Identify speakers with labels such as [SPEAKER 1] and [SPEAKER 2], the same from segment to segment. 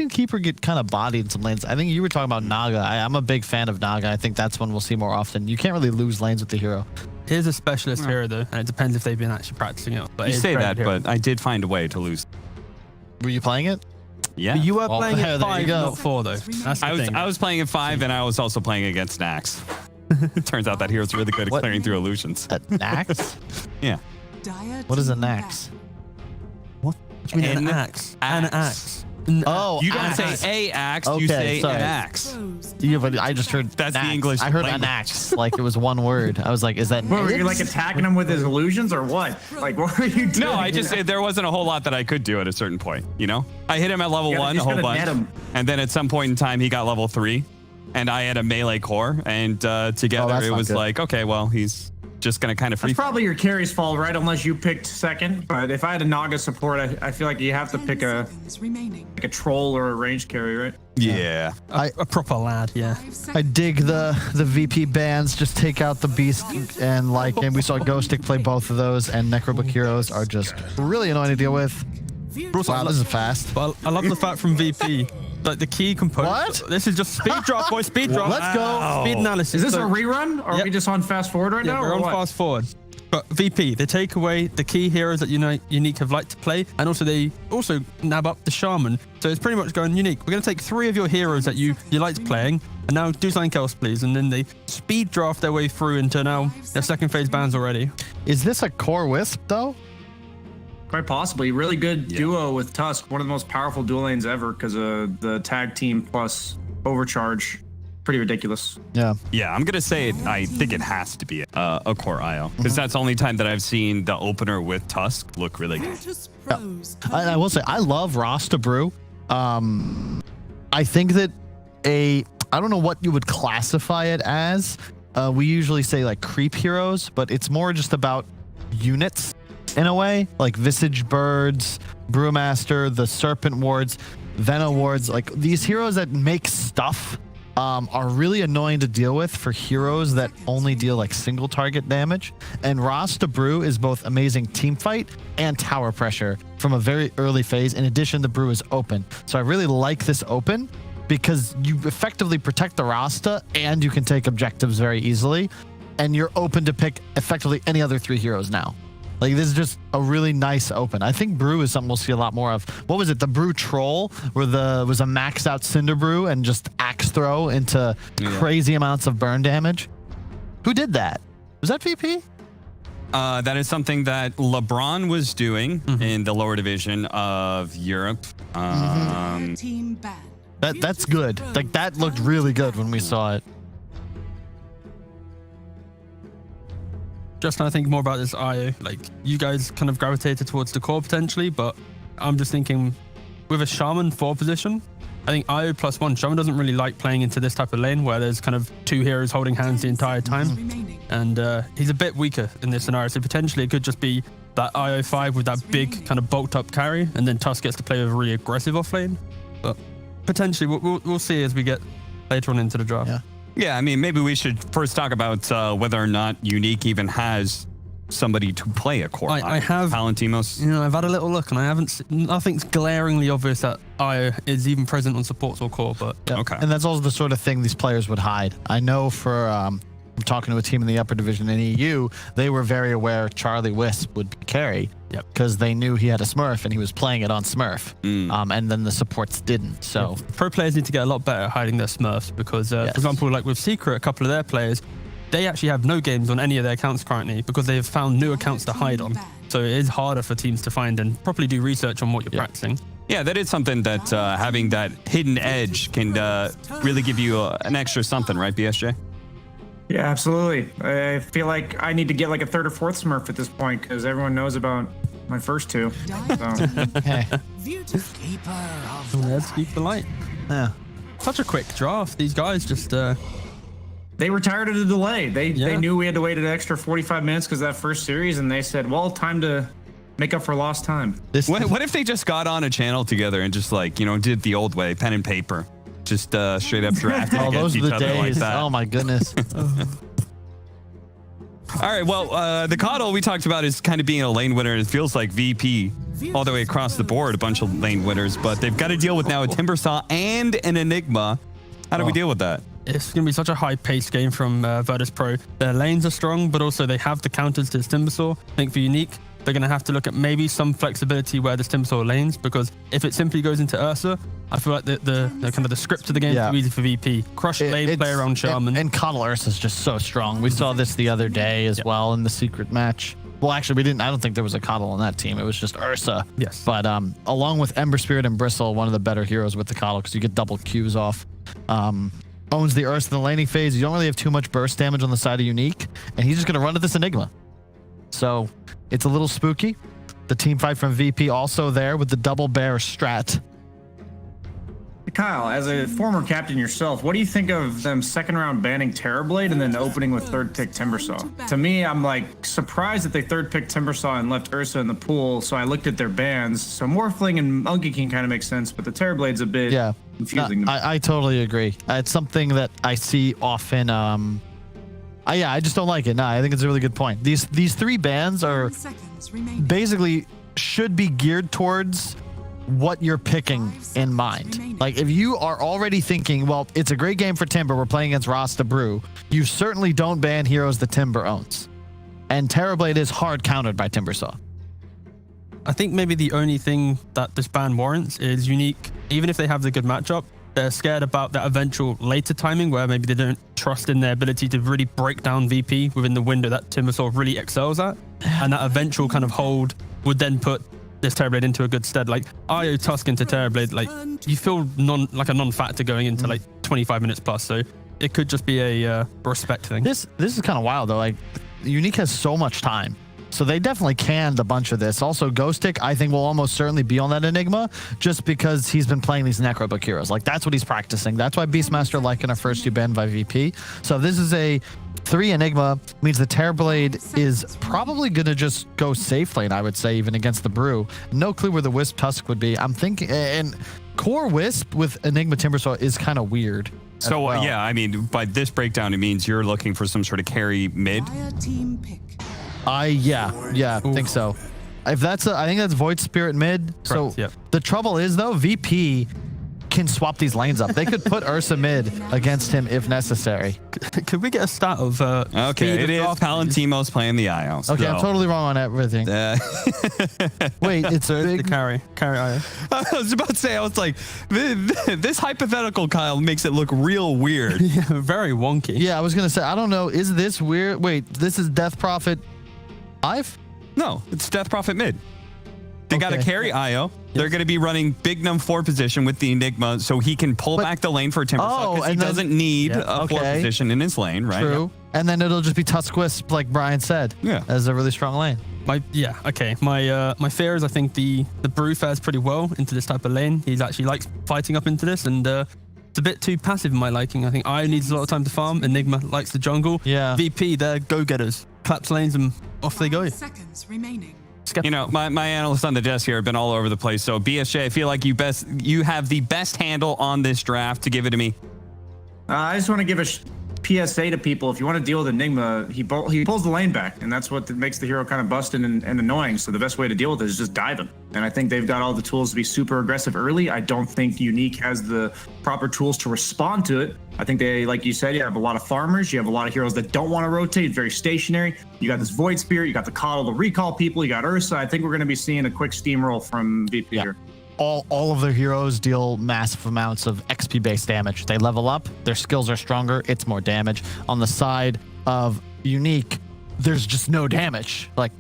[SPEAKER 1] seen Keeper get kind of bodied in some lanes. I think you were talking about Naga. I'm a big fan of Naga. I think that's one we'll see more often. You can't really lose lanes with the hero.
[SPEAKER 2] Here's a specialist hero though, and it depends if they've been actually practicing it. But
[SPEAKER 3] you say that, but I did find a way to lose.
[SPEAKER 1] Were you playing it?
[SPEAKER 3] Yeah.
[SPEAKER 2] But you were playing at 5, not 4 though. That's the thing.
[SPEAKER 3] I was playing at 5, and I was also playing against Nax. It turns out that hero's really good at clearing through illusions.
[SPEAKER 1] At Nax?
[SPEAKER 3] Yeah.
[SPEAKER 1] What is a Nax?
[SPEAKER 2] What do you mean an axe? An axe.
[SPEAKER 1] Oh,
[SPEAKER 3] you don't say a axe, you say an axe.
[SPEAKER 1] Yeah, but I just heard
[SPEAKER 3] that's
[SPEAKER 1] nax.
[SPEAKER 3] the English.
[SPEAKER 1] I heard
[SPEAKER 3] language.
[SPEAKER 1] an axe, like it was one word. I was like, is that?
[SPEAKER 4] What, were you like attacking him with his illusions or what? Like, what were you doing?
[SPEAKER 3] No, I just said there wasn't a whole lot that I could do at a certain point. You know, I hit him at level 1 a whole bunch, and then at some point in time he got level 3, and I had a melee core, and together it was like, okay, well he's just gonna kind of free.
[SPEAKER 4] That's probably your carry's fault, right? Unless you picked second. But if I had a Naga support, I feel like you have to pick a troll or a range carry, right?
[SPEAKER 3] Yeah,
[SPEAKER 2] a proper lad. Yeah.
[SPEAKER 1] I dig the VP bans. Just take out the beast and and we saw Ghostic play both of those, and Necrobook heroes are just really annoying to deal with. Wow, this is fast.
[SPEAKER 2] Well, I love the fact from VP. Like the key component.
[SPEAKER 1] What?
[SPEAKER 2] This is just speed drop, boys. Speed drop.
[SPEAKER 1] Let's go.
[SPEAKER 2] Speed analysis.
[SPEAKER 4] Is this a rerun? Or are we just on fast forward right now?
[SPEAKER 2] We're on fast forward. But VP, they take away the key heroes that Unique have liked to play, and also they also nab up the Shaman. So it's pretty much going, Unique, we're going to take 3 of your heroes that you liked playing, and now do something else, please. And then they speed draft their way through into now their second phase bans already.
[SPEAKER 1] Is this a core Wisp though?
[SPEAKER 4] Quite possibly. Really good duo with Tusk. One of the most powerful dual lanes ever because of the tag team plus overcharge. Pretty ridiculous.
[SPEAKER 1] Yeah.
[SPEAKER 3] Yeah, I'm going to say it. I think it has to be a core IO because that's the only time that I've seen the opener with Tusk look really good.
[SPEAKER 1] Yeah. I will say, I love Virtus.Pro. I think that I don't know what you would classify it as. We usually say like creep heroes, but it's more just about units. In a way, like Visage Birds, Brewmaster, the Serpent Wards, Venom Wards, like these heroes that make stuff are really annoying to deal with for heroes that only deal like single target damage. And Virtus.Pro is both amazing team fight and tower pressure from a very early phase. In addition, the brew is open. So I really like this open because you effectively protect the Rasta and you can take objectives very easily. And you're open to pick effectively any other 3 heroes now. Like, this is just a really nice open. I think Brew is something we'll see a lot more of. What was it? The Brew Troll, where was a maxed out Cinder Brew and just axe throw into crazy amounts of burn damage. Who did that? Was that VP?
[SPEAKER 3] That is something that LeBron was doing in the lower division of Europe.
[SPEAKER 1] That's good. Like, that looked really good when we saw it.
[SPEAKER 2] Just trying to think more about this IO. Like, you guys kind of gravitated towards the core potentially, but I'm just thinking with a Shaman 4 position, I think IO +1, Shaman doesn't really like playing into this type of lane where there's kind of 2 heroes holding hands the entire time. And he's a bit weaker in this scenario. So potentially it could just be that IO 5 with that big kind of bulked up carry, and then Tusk gets to play with a really aggressive off lane. But potentially we'll see as we get later on into the draft.
[SPEAKER 3] Yeah, I mean, maybe we should first talk about whether or not Unique even has somebody to play a core.
[SPEAKER 2] I have
[SPEAKER 3] Palantimos.
[SPEAKER 2] You know, I've had a little look, and I haven't. Nothing's glaringly obvious that IO is even present on supports or core. But
[SPEAKER 3] okay,
[SPEAKER 1] and that's also the sort of thing these players would hide. I know for I'm talking to a team in the upper division in EU, they were very aware Charlie Wisp would carry. Because they knew he had a Smurf and he was playing it on Smurf. And then the supports didn't. So
[SPEAKER 2] pro players need to get a lot better at hiding their Smurfs because, for example, like with Secret, a couple of their players, they actually have no games on any of their accounts currently because they have found new accounts to hide on. So it is harder for teams to find and properly do research on what you're practicing.
[SPEAKER 3] Yeah, that is something that having that hidden edge can really give you an extra something, right, BSJ?
[SPEAKER 4] Yeah, absolutely. I feel like I need to get like a 3rd or 4th Smurf at this point because everyone knows about my first 2.
[SPEAKER 2] Let's keep the light.
[SPEAKER 1] Yeah.
[SPEAKER 2] Such a quick draft. These guys just...
[SPEAKER 4] They retired at a delay. They knew we had to wait an extra 45 minutes because of that first series, and they said, well, time to make up for lost time.
[SPEAKER 3] What if they just got on a channel together and just like, you know, did the old way, pen and paper? Just straight up drafting against each other like that.
[SPEAKER 1] Oh my goodness.
[SPEAKER 3] All right, well, the Coddle we talked about is kind of being a lane winner, and it feels like VP all the way across the board, a bunch of lane winners, but they've got to deal with now a Timbersaw and an Enigma. How do we deal with that?
[SPEAKER 2] It's going to be such a high-paced game from Virtus.Pro. Their lanes are strong, but also they have the counters to this Timbersaw. I think for Unique, they're going to have to look at maybe some flexibility where this Timbersaw lanes, because if it simply goes into Ursa, I feel like the kind of the script of the game is too easy for VP. Crush lane, play around Shaman.
[SPEAKER 1] And Coddle Ursa is just so strong. We saw this the other day as well in the secret match. Well, actually, we didn't. I don't think there was a Coddle on that team. It was just Ursa.
[SPEAKER 2] Yes.
[SPEAKER 1] But along with Ember Spirit and Bristle, one of the better heroes with the Coddle, because you get double Qs off. Owns the Ursa in the laning phase. You don't really have too much burst damage on the side of Unique, and he's just going to run to this Enigma. So it's a little spooky. The team fight from VP also there with the double bear strat.
[SPEAKER 4] Kyle, as a former captain yourself, what do you think of them second round banning Terrorblade and then opening with third pick Timbersaw? To me, I'm like surprised that they third picked Timbersaw and left Ursa in the pool. So I looked at their bans. So Morphling and Monkey King kind of make sense, but the Terrorblade's a bit confusing.
[SPEAKER 1] No, I totally agree. It's something that I see often. I just don't like it. No, I think it's a really good point. These three bans are basically should be geared towards what you're picking in mind. Like if you are already thinking, well, it's a great game for Timber, we're playing against Virtus.Pro, you certainly don't ban heroes that Timber owns. And Terrorblade is hard countered by Timbersaw.
[SPEAKER 2] I think maybe the only thing that this ban warrants is Unique. Even if they have the good matchup, they're scared about that eventual later timing where maybe they don't trust in their ability to really break down VP within the window that Timbersaw really excels at. And that eventual kind of hold would then put this Terrorblade into a good stead. Like IO Tusk into Terrorblade, like you feel like a non-factor going into like 25 minutes plus. So it could just be a respect thing.
[SPEAKER 1] This is kind of wild though. Like Unique has so much time. So they definitely canned a bunch of this. Also, Ghostic, I think, will almost certainly be on that Enigma just because he's been playing these Necrobook heroes. Like, that's what he's practicing. That's why Beastmaster Lycan are first 2 banned by VP. So this is a 3 Enigma, means the Terrorblade is probably going to just go safe lane, I would say, even against the Brew. No clue where the Wisp Tusk would be. I'm thinking, and core Wisp with Enigma Timbersaw is kind of weird.
[SPEAKER 3] So, well. Yeah, I mean, by this breakdown, it means you're looking for some sort of carry mid.
[SPEAKER 1] Yeah, I think so. If that's I think that's Void Spirit mid.
[SPEAKER 2] Correct,
[SPEAKER 1] so the trouble is though, VP can swap these lanes up. They could put Ursa mid against him if necessary.
[SPEAKER 2] Could we get a stat of
[SPEAKER 3] okay, it is Palantimos playing the IO.
[SPEAKER 1] Okay, I'm totally wrong on everything. Wait, it's
[SPEAKER 2] the carry IO.
[SPEAKER 3] I was about to say, I was like, this hypothetical, Kyle, makes it look real weird.
[SPEAKER 2] Yeah, very wonky.
[SPEAKER 1] Yeah, I was gonna say, I don't know, is this weird? Wait, this is Death Prophet 5?
[SPEAKER 3] No, it's Death Prophet mid. They got to carry IO. They're going to be running Big Num 4 position with the Enigma so he can pull back the lane for Timbersaw because he doesn't need a 4 position in his lane, right?
[SPEAKER 1] True. And then it'll just be Tusk Wisp, like Brian said, as a really strong lane.
[SPEAKER 2] My fear is I think the Brew fares pretty well into this type of lane. He actually likes fighting up into this, and it's a bit too passive in my liking. I think IO needs a lot of time to farm. Enigma likes the jungle.
[SPEAKER 1] Yeah.
[SPEAKER 2] VP, they're go-getters. Claps lanes and off they go.
[SPEAKER 5] Seconds remaining.
[SPEAKER 3] You know, my analysts on the desk here have been all over the place. So BSJ, I feel like you have the best handle on this draft. To give it to me.
[SPEAKER 4] I just want to give a PSA to people. If you want to deal with Enigma, he pulls the lane back, and that's what makes the hero kind of busted and annoying. So the best way to deal with it is just dive him. And I think they've got all the tools to be super aggressive early. I don't think Unique has the proper tools to respond to it. I think they, like you said, you have a lot of farmers. You have a lot of heroes that don't want to rotate, very stationary. You got this Void Spirit. You got the Coddle to recall people. You got Ursa. I think we're going to be seeing a quick steamroll from VP here.
[SPEAKER 1] All of their heroes deal massive amounts of XP-based damage. They level up, their skills are stronger, it's more damage. On the side of Unique, there's just no damage. Like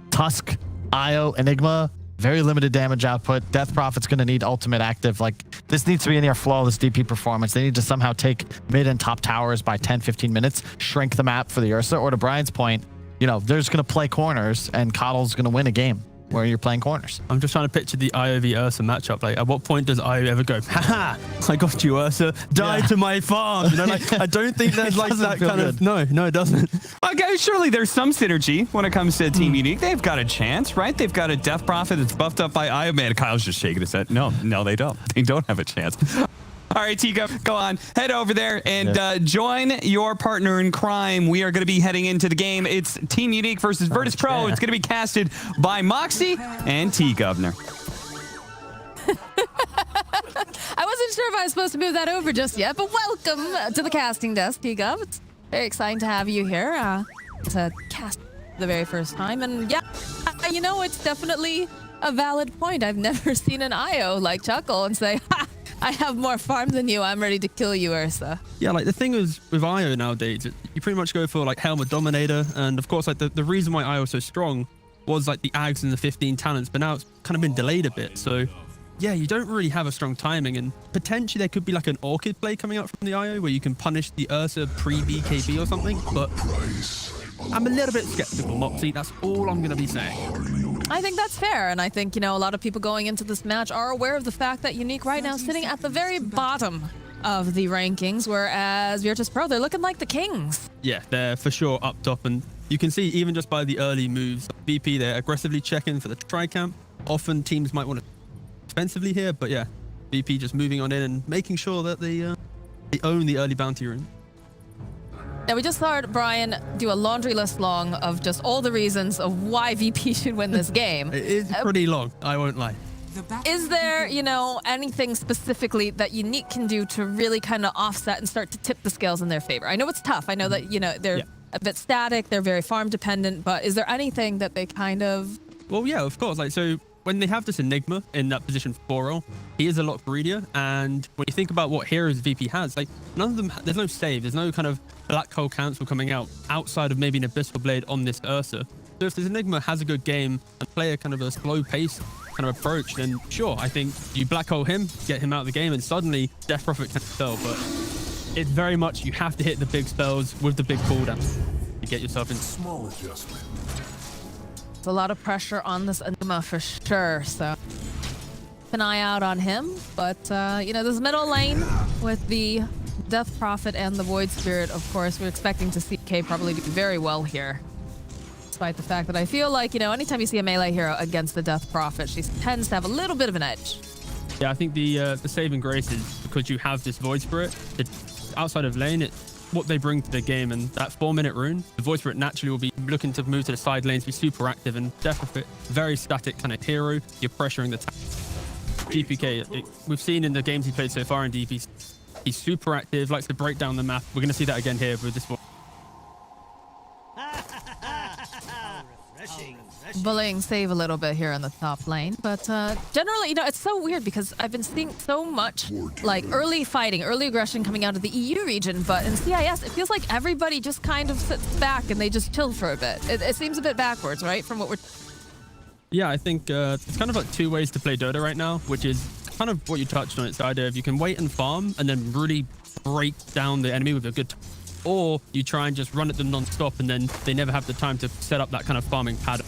[SPEAKER 1] Tusk, IO, Enigma, very limited damage output. Death Prophet's going to need ultimate active. Like this needs to be in their flawless DP performance. They need to somehow take mid and top towers by 10-15 minutes, shrink the map for the Ursa, or to Brian's point, you know, they're just going to play corners and Coddle's going to win a game where you're playing corners.
[SPEAKER 2] I'm just trying to picture the IO v Ursa matchup. Like, at what point does IO ever go, haha, I got you, Ursa, die to my farm? You know, like, I don't think there's like that kind of, no, it doesn't.
[SPEAKER 3] Okay, surely there's some synergy when it comes to Team Unique. They've got a chance, right? They've got a Death Prophet that's buffed up by IO. Man, Kyle's just shaking his head. No, they don't. They don't have a chance. All right, Tika, go on. Head over there and join your partner in crime. We are going to be heading into the game. It's Team Unique versus Virtus.Pro. It's going to be casted by Moxie and T-Governor.
[SPEAKER 5] I wasn't sure if I was supposed to move that over just yet, but welcome to the casting desk, T-Gov. It's very exciting to have you here to cast the very first time. And yeah, you know, it's definitely a valid point. I've never seen an IO like chuckle and say, ha! I have more farm than you. I'm ready to kill you, Ursa.
[SPEAKER 2] Yeah, like the thing is with IO nowadays, you pretty much go for like Helmet Dominator. And of course, like the reason why IO is so strong was like the Ags and the 15 talents, but now it's kind of been delayed a bit. So yeah, you don't really have a strong timing, and potentially there could be like an Orchid play coming out from the IO where you can punish the Ursa pre-BKB or something. But I'm a little bit skeptical, Moxie. That's all I'm going to be saying.
[SPEAKER 5] I think that's fair, and I think, you know, a lot of people going into this match are aware of the fact that Unique right now is sitting at the very bottom of the rankings, whereas Virtus.Pro, they're looking like the kings.
[SPEAKER 2] Yeah, they're for sure up top, and you can see even just by the early moves, VP, they're aggressively checking for the tri-camp. Often teams might want to defensively here, but yeah, VP just moving on in and making sure that they own the early bounty rune.
[SPEAKER 5] Now, we just saw Brian do a laundry list long of just all the reasons of why VP should win this game.
[SPEAKER 2] It is pretty long, I won't lie.
[SPEAKER 5] Is there, you know, anything specifically that Unique can do to really kind of offset and start to tip the scales in their favor? I know it's tough. I know that, you know, they're a bit static. They're very farm dependent. But is there anything that they kind of...
[SPEAKER 2] Well, yeah, of course. Like, so when they have this Enigma in that position 4 role, he is a lot greedier. And when you think about what heroes VP has, like, none of them, there's no save. There's no kind of Black Hole Council coming out outside of maybe an Abyssal Blade on this Ursa. So if this Enigma has a good game and play a kind of a slow pace kind of approach, then sure, I think you Black Hole him, get him out of the game, and suddenly Death Prophet can sell. But it's very much, you have to hit the big spells with the big cooldown to get yourself in.
[SPEAKER 6] Small adjustment.
[SPEAKER 5] There's a lot of pressure on this Enigma for sure, so keep an eye out on him. But, you know, this middle lane with the Death Prophet and the Void Spirit, of course, we're expecting to see K probably do very well here. Despite the fact that I feel like, you know, anytime you see a melee hero against the Death Prophet, she tends to have a little bit of an edge.
[SPEAKER 2] Yeah, I think the saving grace is because you have this Void Spirit. Outside of lane, it's what they bring to the game, and that 4-minute rune, the Void Spirit naturally will be looking to move to the side lanes, be super active, and Death Prophet, very static kind of hero. You're pressuring the DPK. We've seen in the games he played so far in DPC, he's super active, likes to break down the map. We're going to see that again here with this one.
[SPEAKER 5] Bullying save a little bit here in the top lane, but generally, you know, it's so weird because I've been seeing so much like early fighting, early aggression coming out of the EU region, but in CIS, it feels like everybody just kind of sits back and they just chill for a bit. It seems a bit backwards, right, from what we're...
[SPEAKER 2] Yeah, I think it's kind of like 2 ways to play Dota right now, which is kind of what you touched on. It's the idea of you can wait and farm and then really break down the enemy with a good... Or you try and just run at them non-stop and then they never have the time to set up that kind of farming pattern.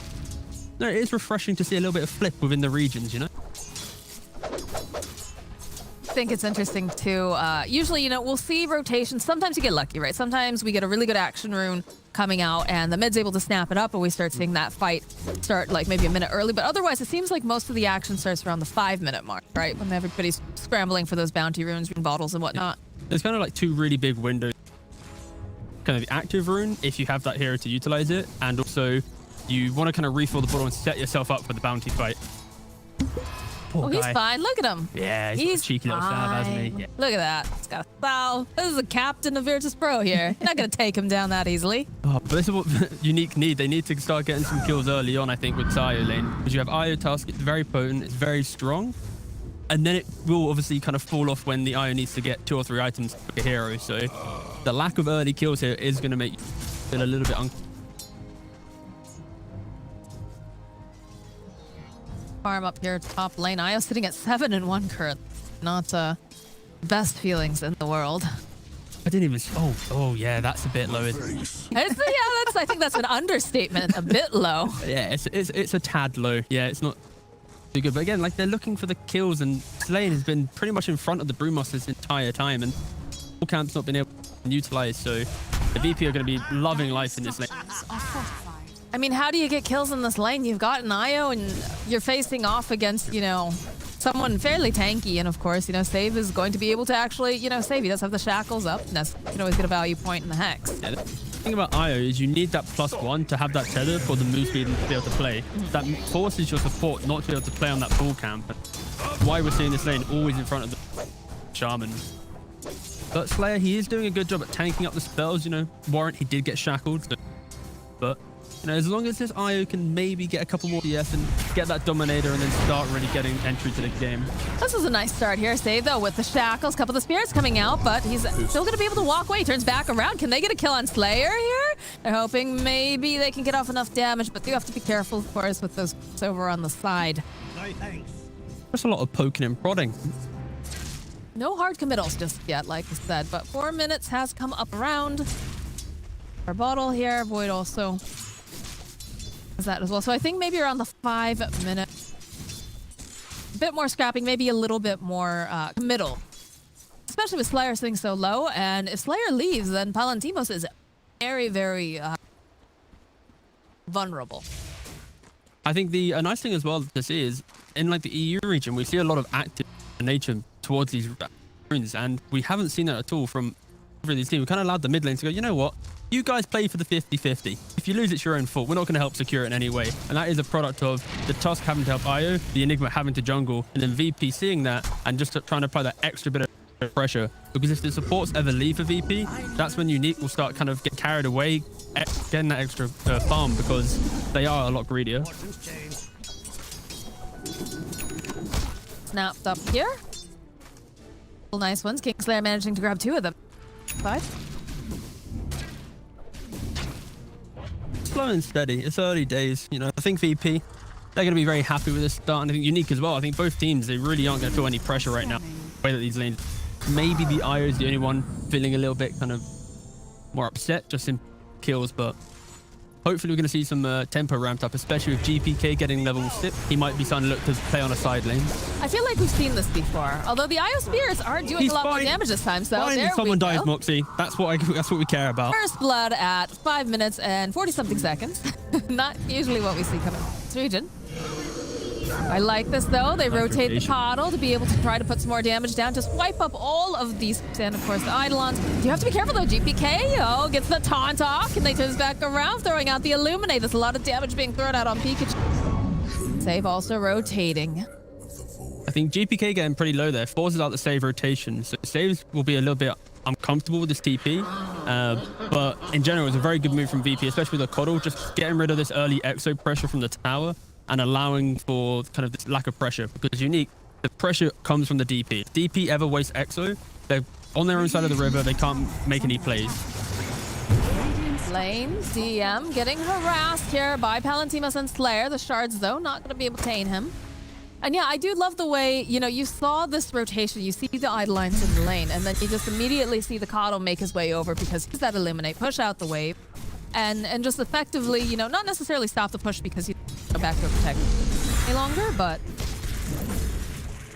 [SPEAKER 2] No, it is refreshing to see a little bit of flip within the regions, you know?
[SPEAKER 5] I think it's interesting too. Usually, you know, we'll see rotations. Sometimes you get lucky, right? Sometimes we get a really good action rune coming out and the mid's able to snap it up and we start seeing that fight start like maybe a minute early. But otherwise, it seems like most of the action starts around the 5-minute mark, right? When everybody's scrambling for those bounty runes, rune bottles and whatnot.
[SPEAKER 2] There's kind of like 2 really big windows. Kind of the active rune, if you have that hero to utilize it, and also you want to kind of refill the bottle and set yourself up for the bounty fight.
[SPEAKER 5] Oh, he's fine. Look at him.
[SPEAKER 2] Yeah, he's got a cheeky little stab, hasn't he? Yeah.
[SPEAKER 5] Look at that. He's got a foul. This is a captain of Virtus.Pro here. You're not going to take him down that easily.
[SPEAKER 2] Oh, but this is what Unique need. They need to start getting some kills early on, I think, with IO lane. Because you have IO Tusk, it's very potent, it's very strong. And then it will obviously kind of fall off when the IO needs to get 2 or 3 items to pick a hero. So the lack of early kills here is going to make you feel a little bit uncomfortable.
[SPEAKER 5] Farm up here top lane. IO sitting at 7-1 currently. Not best feelings in the world.
[SPEAKER 2] I didn't even... Oh yeah, that's a bit low.
[SPEAKER 5] I think that's an understatement. A bit low.
[SPEAKER 2] Yeah, it's a tad low. Yeah, it's not too good. But again, like, they're looking for the kills, and Slane has been pretty much in front of the Brewmaster this entire time, and all camp's not been able to utilize. So the VP are going to be loving life in this lane.
[SPEAKER 5] I mean, how do you get kills in this lane? You've got an IO and you're facing off against, you know, someone fairly tanky, and of course, you know, Save is going to be able to actually, you know, save. He does have the shackles up, and that's, you can always get a value point in the Hex.
[SPEAKER 2] Yeah, the thing about IO is you need that +1 to have that tether for the move speed and to be able to play. That forces your support not to be able to play on that full camp. Why we're seeing this lane always in front of the Shaman. But Slayer, he is doing a good job at tanking up the spells. You know, Warrant, he did get shackled. But, you know, as long as this IO can maybe get a couple more CS and get that Dominator and then start really getting entry to the game.
[SPEAKER 5] This is a nice start here. Save, though, with the shackles. Couple of the spirits coming out, but he's still going to be able to walk away. Turns back around. Can they get a kill on Slayer here? They're hoping maybe they can get off enough damage, but you have to be careful, of course, with those over on the side.
[SPEAKER 2] There's a lot of poking and prodding.
[SPEAKER 5] No hard committals just yet, like I said, but 4 minutes has come up around. Our bottle here, Void also has that as well. So I think maybe around the 5 minute. A bit more scrapping, maybe a little bit more committal. Especially with Slayer sitting so low, and if Slayer leaves, then Palantimos is very, very vulnerable.
[SPEAKER 2] I think the nice thing as well to see is, in like the EU region, we see a lot of active nature towards these runes, and we haven't seen that at all from these teams. We kind of allowed the mid lane to go, you know what? You guys play for the 50-50. If you lose, it's your own fault. We're not going to help secure it in any way. And that is a product of the Tusk having to help IO, the Enigma having to jungle, and then VP seeing that and just trying to apply that extra bit of pressure. Because if the supports ever leave for VP, that's when Unique will start kind of get carried away, getting that extra farm, because they are a lot greedier.
[SPEAKER 5] Snapped up here. Nice ones. Kingslayer managing to grab 2 of them. 5.
[SPEAKER 2] Slow and steady. It's early days. You know, I think VP, they're going to be very happy with this start. And I think Unique as well. I think both teams, they really aren't going to feel any pressure right now. The way that these lanes, maybe the IO is the only one feeling a little bit kind of more upset just in kills, but hopefully we're going to see some tempo ramped up, especially with GPK getting level 6. He might be starting to look to play on a side lane.
[SPEAKER 5] I feel like we've seen this before. Although the IO Spears are doing a lot more damage this time, so there
[SPEAKER 2] someone
[SPEAKER 5] we
[SPEAKER 2] dies,
[SPEAKER 5] go.
[SPEAKER 2] Moxie. That's what we care about.
[SPEAKER 5] First blood at 5 minutes and 40-something seconds. Not usually what we see coming from this region. I like this, though. They rotate the Coddle to be able to try to put some more damage down. Just wipe up all of these. And, of course, the Eidolons. You have to be careful, though. GPK, oh, gets the taunt off. And they turns back around, throwing out the Illuminate. There's a lot of damage being thrown out on Pikachu. Save also rotating.
[SPEAKER 2] I think GPK getting pretty low there forces out the save rotation. So saves will be a little bit uncomfortable with this TP. But in general, it's a very good move from VP, especially with the Coddle. Just getting rid of this early exo pressure from the tower and allowing for kind of this lack of pressure, because Unique, the pressure comes from the DP. DP ever wastes exo, they're on their own side of the river, they can't make any plays.
[SPEAKER 5] Lane, DM getting harassed here by Palantimos and Slayer. The shards, though, not going to be able to tame him. And yeah, I do love the way, you know, you saw this rotation. You see the Eidolons in the lane, and then you just immediately see the Coddle make his way over because he's that Illuminate, push out the wave, and just effectively, you know, not necessarily stop the push because he's back to protect any longer, but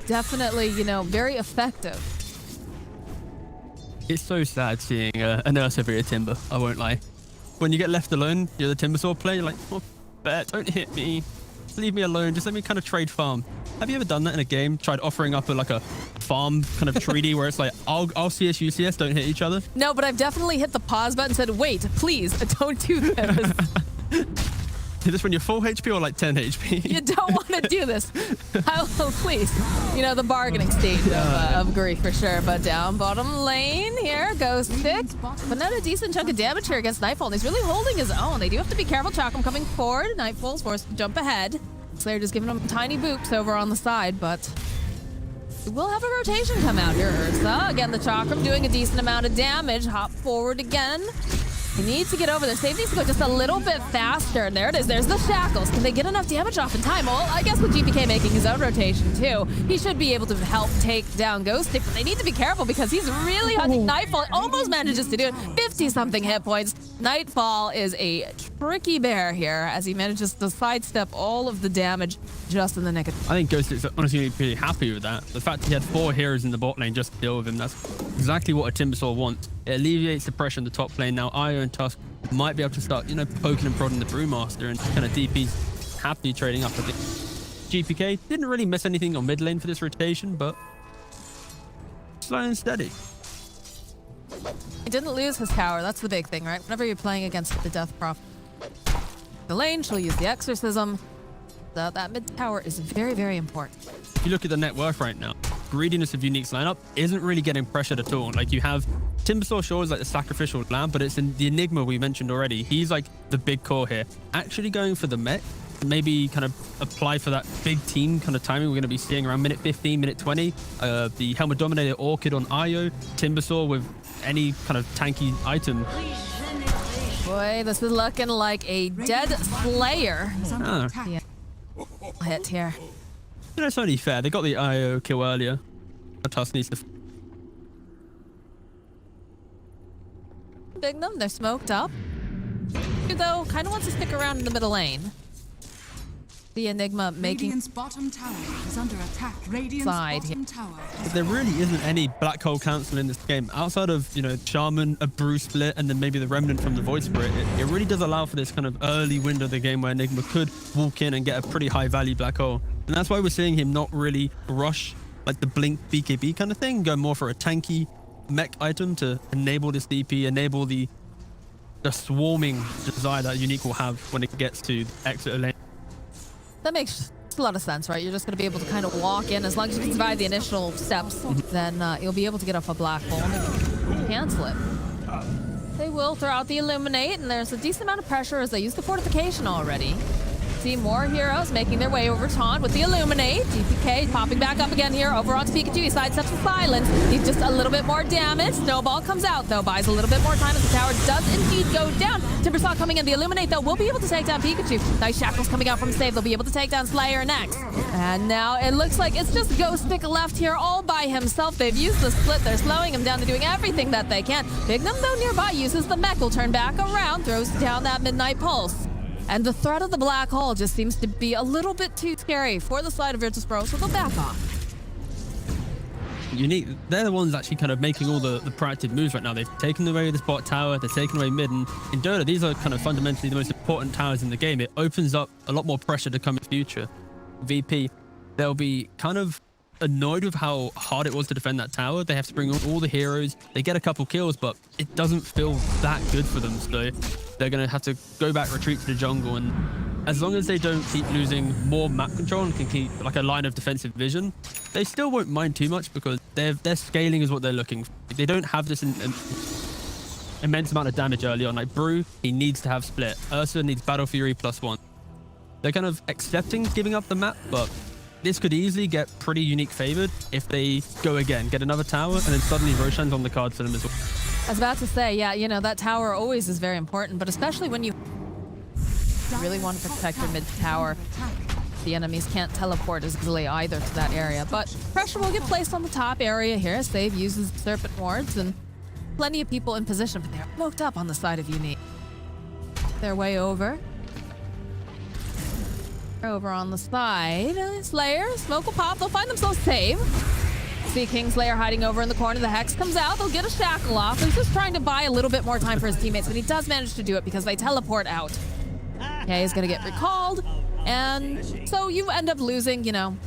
[SPEAKER 5] definitely, you know, very effective.
[SPEAKER 2] It's so sad seeing a nurse over your Timber, I won't lie. When you get left alone, you're the Timber Sword player, you're like, oh, bet, don't hit me. Leave me alone, just let me kind of trade farm. Have you ever done that in a game? Tried offering up a farm kind of treaty where it's like, I'll CS, you CS, don't hit each other?
[SPEAKER 5] No, but I've definitely hit the pause button and said, wait, please, don't do this.
[SPEAKER 2] Is this when you're full HP or like 10 HP?
[SPEAKER 5] You don't want to do this. Oh, please. You know, the bargaining stage of grief for sure. But down bottom lane here goes Thick. But not a decent chunk of damage here against Nightfall. And he's really holding his own. They do have to be careful. Chakum coming forward. Nightfall's forced to jump ahead. Slayer just giving him tiny boops over on the side, but we'll have a rotation come out here. Ursa, again, the Chakram doing a decent amount of damage. Hop forward again. He needs to get over there. Save needs to go just a little bit faster. And there it is. There's the shackles. Can they get enough damage off in time? Well, I guess with GPK making his own rotation too, he should be able to help take down Ghost Stick. But they need to be careful because he's really hunting Nightfall. Almost manages to do it. 50-something hit points. Nightfall is a tricky bear here as he manages to sidestep all of the damage just in the nick of.
[SPEAKER 2] I think Ghost is honestly pretty happy with that. The fact he had 4 heroes in the bot lane just to deal with him, that's exactly what a Timbersaw wants. It alleviates the pressure in the top lane. Now Io and Tusk might be able to start, you know, poking and prodding the Brewmaster, and kind of DP's happy trading up a bit. GPK didn't really miss anything on mid lane for this rotation, but slow and steady.
[SPEAKER 5] He didn't lose his tower. That's the big thing, right? Whenever you're playing against the Death Prophet, the lane, she'll use the Exorcism. So that mid tower is very, very important.
[SPEAKER 2] If you look at the net worth right now, greediness of Unique's lineup isn't really getting pressured at all. Like, you have Timbersaw Shaw is like the sacrificial lamb, but it's in the Enigma we mentioned already. He's like the big core here. Actually going for the mech, maybe kind of apply for that big team kind of timing we're going to be seeing around minute 15, minute 20. The Helmet Dominator Orchid on Io, Timbersaw with any kind of tanky item.
[SPEAKER 5] Boy, this is looking like a dead Slayer. Yeah. Hit here.
[SPEAKER 2] You know, it's only fair. They got the IO kill earlier. Tusk needs to...
[SPEAKER 5] Bignum, they're smoked up. Though, kind of wants to stick around in the middle lane. The Enigma making
[SPEAKER 6] Radiant's bottom tower is under attack. Radiant's bottom tower.
[SPEAKER 2] There really isn't any Black Hole Council in this game outside of, you know, Shaman, a Brew split, and then maybe the Remnant from the Void Spirit. It really does allow for this kind of early window of the game where Enigma could walk in and get a pretty high value Black Hole. And that's why we're seeing him not really rush like the Blink BKB kind of thing, go more for a tanky mech item to enable this DP, enable the swarming desire that Unique will have when it gets to exit a lane.
[SPEAKER 5] That makes a lot of sense, right? You're just going to be able to kind of walk in. As long as you can survive the initial steps, then you'll be able to get off a black hole and cancel it. They will throw out the Illuminate, and there's a decent amount of pressure as they use the fortification already. See more heroes making their way over Taunt with the Illuminate. DPK popping back up again here over onto Pikachu. He sidesteps with Silence. He's just a little bit more damage. Snowball comes out, though. Buys a little bit more time as the tower does indeed go down. Timbersaw coming in. The Illuminate, though, will be able to take down Pikachu. Nice Shackles coming out from save. They'll be able to take down Slayer next. And now it looks like it's just Ghost Stick left here all by himself. They've used the split. They're slowing him down to doing everything that they can. Bignum, though, nearby uses the mech. Will turn back around, throws down that Midnight Pulse. And the threat of the black hole just seems to be a little bit too scary for the side of Virtus.Pro, so they'll back off.
[SPEAKER 2] Unique, they're the ones actually kind of making all the proactive moves right now. They've taken away the spot tower, they're taking away mid, and in Dota, these are kind of fundamentally the most important towers in the game. It opens up a lot more pressure to come in the future. VP, they'll be kind of annoyed with how hard it was to defend that tower. They have to bring on all the heroes. They get a couple kills, but it doesn't feel that good for them. So they're going to have to go back, retreat to the jungle. And as long as they don't keep losing more map control and can keep like a line of defensive vision, they still won't mind too much because their scaling is what they're looking for. They don't have this immense amount of damage early on. Like Brew, he needs to have split. Ursa needs Battle Fury +1. They're kind of accepting giving up the map, but this could easily get pretty Unique favored if they go again, get another tower, and then suddenly Roshan's on the card for them as well.
[SPEAKER 5] I was about to say, yeah, you know, that tower always is very important, but especially when you really want to protect your mid tower. The enemies can't teleport as easily either to that area, but pressure will get placed on the top area here. Save uses Serpent Wards, and plenty of people in position, but they're smoked up on the side of Unique. Their way over. Over on the side. Slayer, smoke will pop. They'll find themselves safe. See Kingslayer hiding over in the corner. The Hex comes out. They'll get a shackle off. He's just trying to buy a little bit more time for his teammates, but he does manage to do it because they teleport out. Okay, he's going to get recalled. And so you end up losing, you know,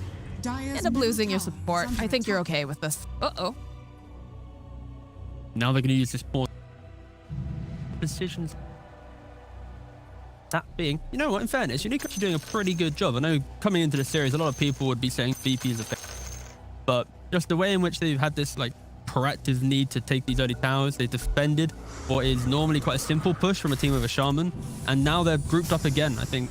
[SPEAKER 5] your support. I think you're okay with this. Uh-oh.
[SPEAKER 2] Now they're going to use this more decisions. That being, you know what, in fairness, Unique actually doing a pretty good job. I know coming into the series, a lot of people would be saying VP is a fail. But just the way in which they've had this like proactive need to take these early towers, they defended what is normally quite a simple push from a team with a Shaman. And now they're grouped up again. I think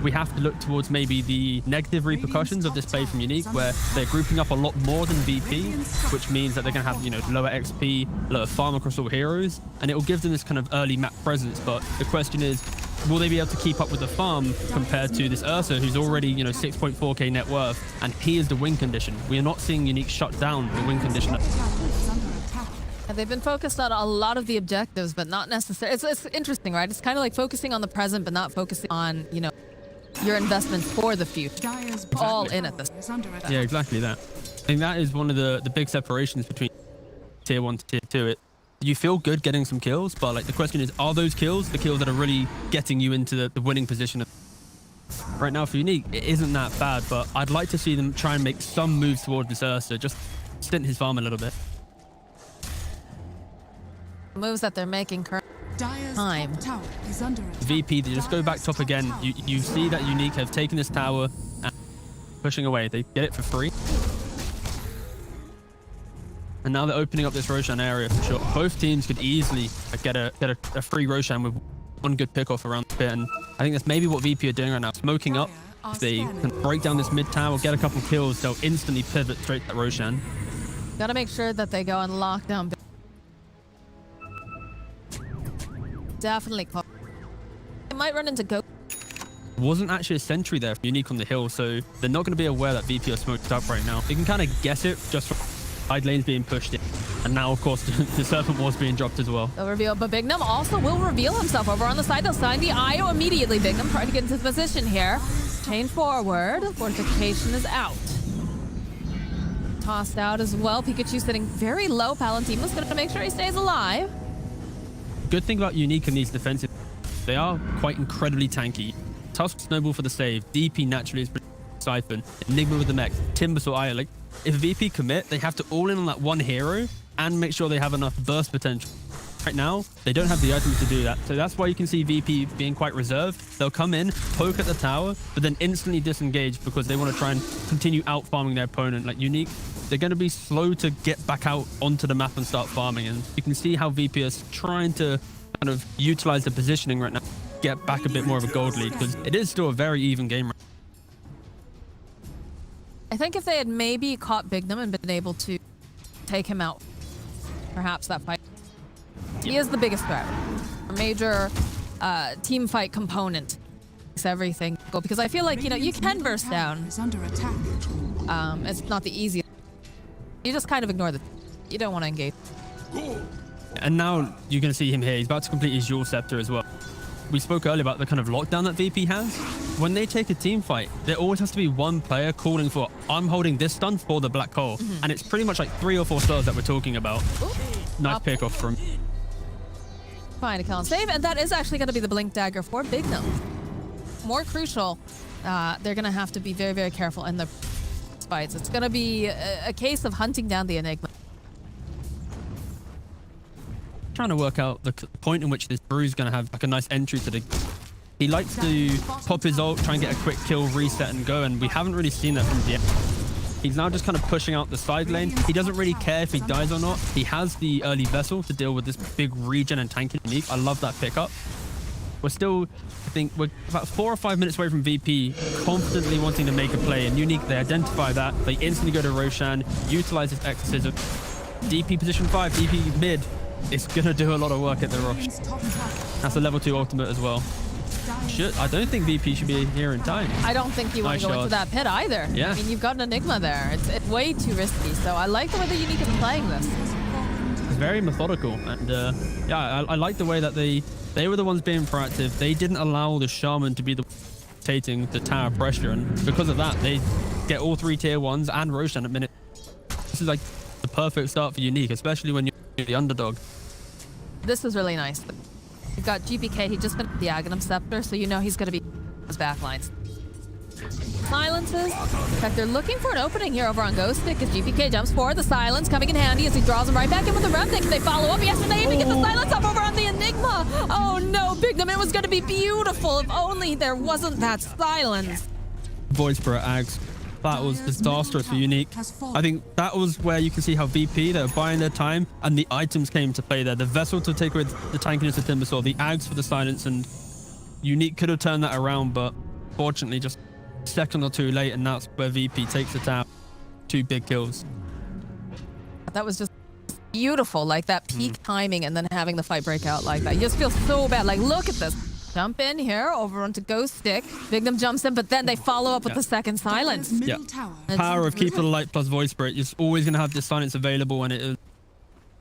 [SPEAKER 2] we have to look towards maybe the negative repercussions of this play from Unique, where they're grouping up a lot more than VP, which means that they're going to have, you know, lower XP, lower farm across all heroes, and it will give them this kind of early map presence. But the question is, will they be able to keep up with the farm compared to this Ursa, who's already, you know, 6.4k net worth, and he is the win condition. We are not seeing Unique shut down the win condition.
[SPEAKER 5] They've been focused on a lot of the objectives, but not necessarily. It's interesting, right? It's kind of like focusing on the present, but not focusing on, you know, your investments for the future. All in at this.
[SPEAKER 2] Yeah, exactly that. I think that is one of the big separations between tier 1 to tier 2. You feel good getting some kills, but like the question is, are those kills the kills that are really getting you into the winning position? right now for Unique, it isn't that bad, but I'd like to see them try and make some moves towards this Ursa, just stint his farm a little bit.
[SPEAKER 5] Moves that they're making currently. Time.
[SPEAKER 2] VP, they just go back top again. You see that Unique have taken this tower and pushing away. They get it for free. And now they're opening up this Roshan area for sure. Both teams could easily get a free Roshan with one good pickoff around the pit. And I think that's maybe what VP are doing right now. Smoking up. If they can break down this mid tower, get a couple kills, they'll instantly pivot straight to Roshan.
[SPEAKER 5] Gotta make sure that they go and lock down. Definitely. They might run into Go.
[SPEAKER 2] Wasn't actually a sentry there for Unique on the hill, so they're not going to be aware that VP are smoked up right now. They can kind of guess it just from side lanes being pushed in. And now, of course, the Serpent Ward's being dropped as well.
[SPEAKER 5] They'll reveal, but Bignum also will reveal himself over on the side. They'll sign the IO immediately. Bignum trying to get into position here. Change forward. Fortification is out. Tossed out as well. Pikachu sitting very low. Palantino's going to make sure he stays alive.
[SPEAKER 2] Good thing about Unique in these defensive, they are quite incredibly tanky. Tusk Snowball for the save, DP naturally is Siphon, Enigma with the mech, Timbersaw Aya. Like, if VP commit, they have to all in on that one hero and make sure they have enough burst potential. Right now, they don't have the items to do that. So that's why you can see VP being quite reserved. They'll come in, poke at the tower, but then instantly disengage because they want to try and continue out farming their opponent. Like Unique, they're going to be slow to get back out onto the map and start farming. And you can see how VP is trying to kind of utilize the positioning right now, get back a bit more of a gold lead because it is still a very even game right now.
[SPEAKER 5] I think if they had maybe caught Bignum and been able to take him out, perhaps that fight. He is the biggest threat. A major team fight component. Makes everything go because I feel like, you know, you can burst down. It's not the easiest. You just kind of ignore the. You don't want to engage.
[SPEAKER 2] And now you're going to see him here. He's about to complete his Jewel Scepter as well. We spoke earlier about the kind of lockdown that VP has. When they take a team fight, there always has to be one player calling for, I'm holding this stun for the black hole. And it's pretty much like 3 or 4 stars that we're talking about. Nice pick off from.
[SPEAKER 5] Fine to kill and save, and that is actually going to be the Blink Dagger for Bignum. More crucial, they're going to have to be very, very careful in the fights. It's going to be a case of hunting down the Enigma.
[SPEAKER 2] Trying to work out the point in which this Brew is going to have like a nice entry to the. He likes to pop his ult, try and get a quick kill, reset, and go, and we haven't really seen that from the. He's now just kind of pushing out the side lane. He doesn't really care if he dies or not. He has the early vessel to deal with this big regen and tanking Unique. I love that pickup. We're still, I think, we're about 4 or 5 minutes away from VP confidently wanting to make a play. And Unique, they identify that. They instantly go to Roshan, utilize his exorcism. DP position 5, DP mid. It's going to do a lot of work at the rush. That's a level 2 ultimate as well. I don't think VP should be here in time.
[SPEAKER 5] I don't think you want to go into that pit either.
[SPEAKER 2] Yeah.
[SPEAKER 5] I mean, you've got an Enigma there. It's way too risky. So I like the way that Unique is playing this.
[SPEAKER 2] It's very methodical. And yeah, I like the way that they were the ones being proactive. They didn't allow the Shaman to be the taking the tower pressure. And because of that, they get all 3 tier 1s and Roshan at minute. This is like the perfect start for Unique, especially when you're the underdog.
[SPEAKER 5] This is really nice. We've got GPK. He just finished the Aghanim Scepter, so you know he's going to be his backlines. Silences. In fact, they're looking for an opening here over on Ghost Stick as GPK jumps forward. The silence coming in handy as he draws him right back in with the Remnant. Can they follow up? Yes, and they even get the silence up over on the Enigma. Oh no, Bignum. It was going to be beautiful if only there wasn't that silence.
[SPEAKER 2] Virtus.Pro Ags. That was disastrous for Unique. I think that was where you can see how VP, they were buying their time and the items came to play there. The Vessel to take away the tankiness of Timbersaw, the Ags for the silence, and Unique could have turned that around, but fortunately just a second or 2 late, and that's where VP takes the tower. 2 big kills.
[SPEAKER 5] That was just beautiful, like that peak timing and then having the fight break out like that. You just feel so bad. Like, look at this. Jump in here, over onto Ghost Stick. Bignum jumps in, but then they follow up with the second silence.
[SPEAKER 2] Yeah. Power of Keep the Light plus Voice Spirit. You're always going to have this silence available, and it is.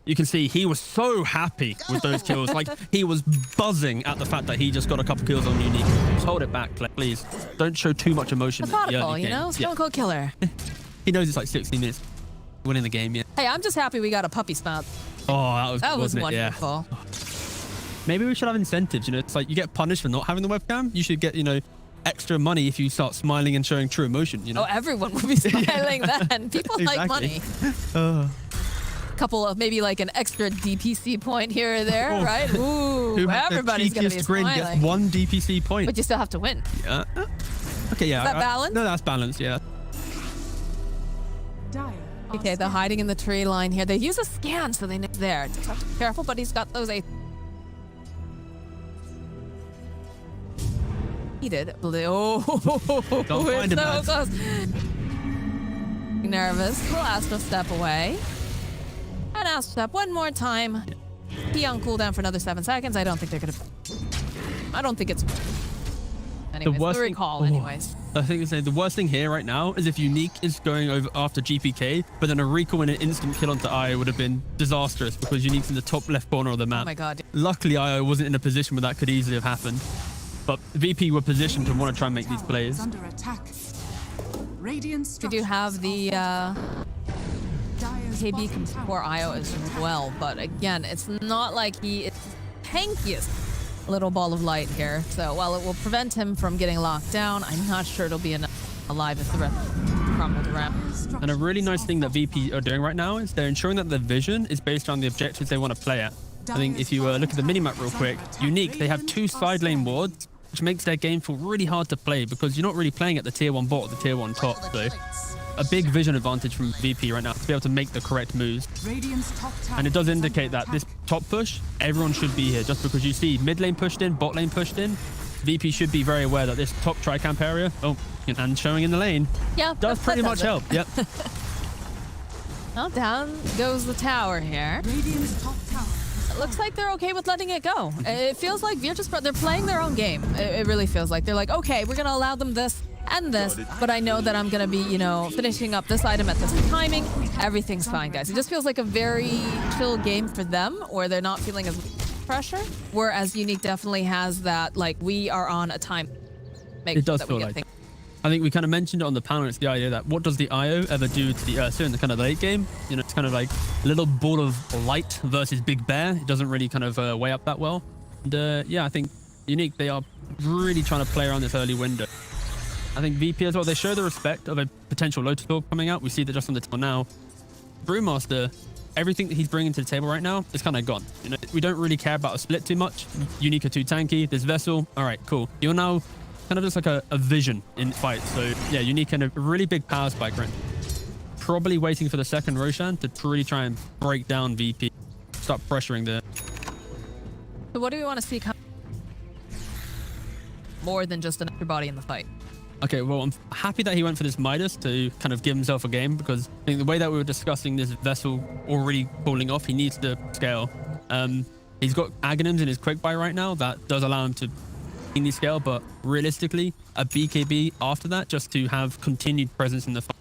[SPEAKER 2] You can see he was so happy with those kills. Like, he was buzzing at the fact that he just got a couple kills on Unique. Just hold it back, please. Don't show too much emotion.
[SPEAKER 5] Methodical, you know? Stone Cold Killer.
[SPEAKER 2] He knows it's like 60 minutes winning the game, yeah.
[SPEAKER 5] Hey, I'm just happy we got a puppy spout.
[SPEAKER 2] Oh, that was
[SPEAKER 5] wonderful.
[SPEAKER 2] Yeah. Maybe we should have incentives, you know? It's like you get punished for not having the webcam. You should get, you know, extra money if you start smiling and showing true emotion, you know?
[SPEAKER 5] Oh, everyone would be smiling then. People like money. Couple of maybe like an extra DPC point here or there, right? Ooh, everybody's gonna be smiling.
[SPEAKER 2] Gets 1 DPC point.
[SPEAKER 5] But you still have to win.
[SPEAKER 2] Yeah. Okay, yeah.
[SPEAKER 5] Is that balanced?
[SPEAKER 2] No, that's balanced, yeah.
[SPEAKER 5] Okay, they're hiding in the tree line here. They use a scan, so they know it's there. Just have to be careful, but he's got those 8. Needed. Oh, we're so close. Nervous. We'll Astral Step away. And Astral Step one more time. Be on cooldown for another 7 seconds. I don't think they're gonna. I don't think it's. Anyways, the recall, anyways.
[SPEAKER 2] I think the worst thing here right now is if Unique is going over after GPK, but then a recall and an instant kill onto IO would have been disastrous because Unique's in the top left corner of the map.
[SPEAKER 5] Oh my god.
[SPEAKER 2] Luckily, IO wasn't in a position where that could easily have happened. But VP were positioned to want to try and make these plays.
[SPEAKER 5] We do have the KB can support IO as well, but again, it's not like he is the tankiest little ball of light here. So while it will prevent him from getting locked down, I'm not sure it'll be alive if the rest crumbled around.
[SPEAKER 2] And a really nice thing that VP are doing right now is they're ensuring that the vision is based on the objectives they want to play at. I think if you look at the minimap real quick, Unique, they have 2 side lane wards, which makes their game feel really hard to play because you're not really playing at the tier 1 bot or the tier 1 top. So a big vision advantage from VP right now to be able to make the correct moves. And it does indicate that this top push, everyone should be here. Just because you see mid lane pushed in, bot lane pushed in, VP should be very aware that this top tri-camp area, and showing in the lane, does pretty much help. Yep.
[SPEAKER 5] Well, down goes the tower here. It looks like they're okay with letting it go. It feels like Virtus.Pro, they're playing their own game. It really feels like they're like, okay, we're gonna allow them this and this, but I know that I'm gonna be, finishing up this item at this timing. Everything's fine, guys. It just feels like a very chill game for them, where they're not feeling as pressure. Whereas Unique definitely has that, like, we are on a time.
[SPEAKER 2] It does feel like. I think we kind of mentioned it on the panel. It's the idea that what does the IO ever do to the Ursa in the kind of late game? It's kind of like little ball of light versus big bear. It doesn't really kind of weigh up that well. And yeah, I think Unique, they are really trying to play around this early window. I think VP as well, they show the respect of a potential Lotus Orb coming out. We see that just on the table now. Brewmaster, everything that he's bringing to the table right now is kind of gone. We don't really care about a split too much. Unique are too tanky. This Vessel, all right, cool. You're now kind of just like a vision in fight. So yeah, Unique and a really big power spike right. Probably waiting for the second Roshan to really try and break down VP. Start pressuring there.
[SPEAKER 5] So what do we want to see come more than just an extra body in the fight?
[SPEAKER 2] Okay, well, I'm happy that he went for this Midas to kind of give himself a game, because I think the way that we were discussing this Vessel already falling off, he needs to scale. He's got Aghanims in his quick buy right now. That does allow him to scale, but realistically, a BKB after that, just to have continued presence in the fight.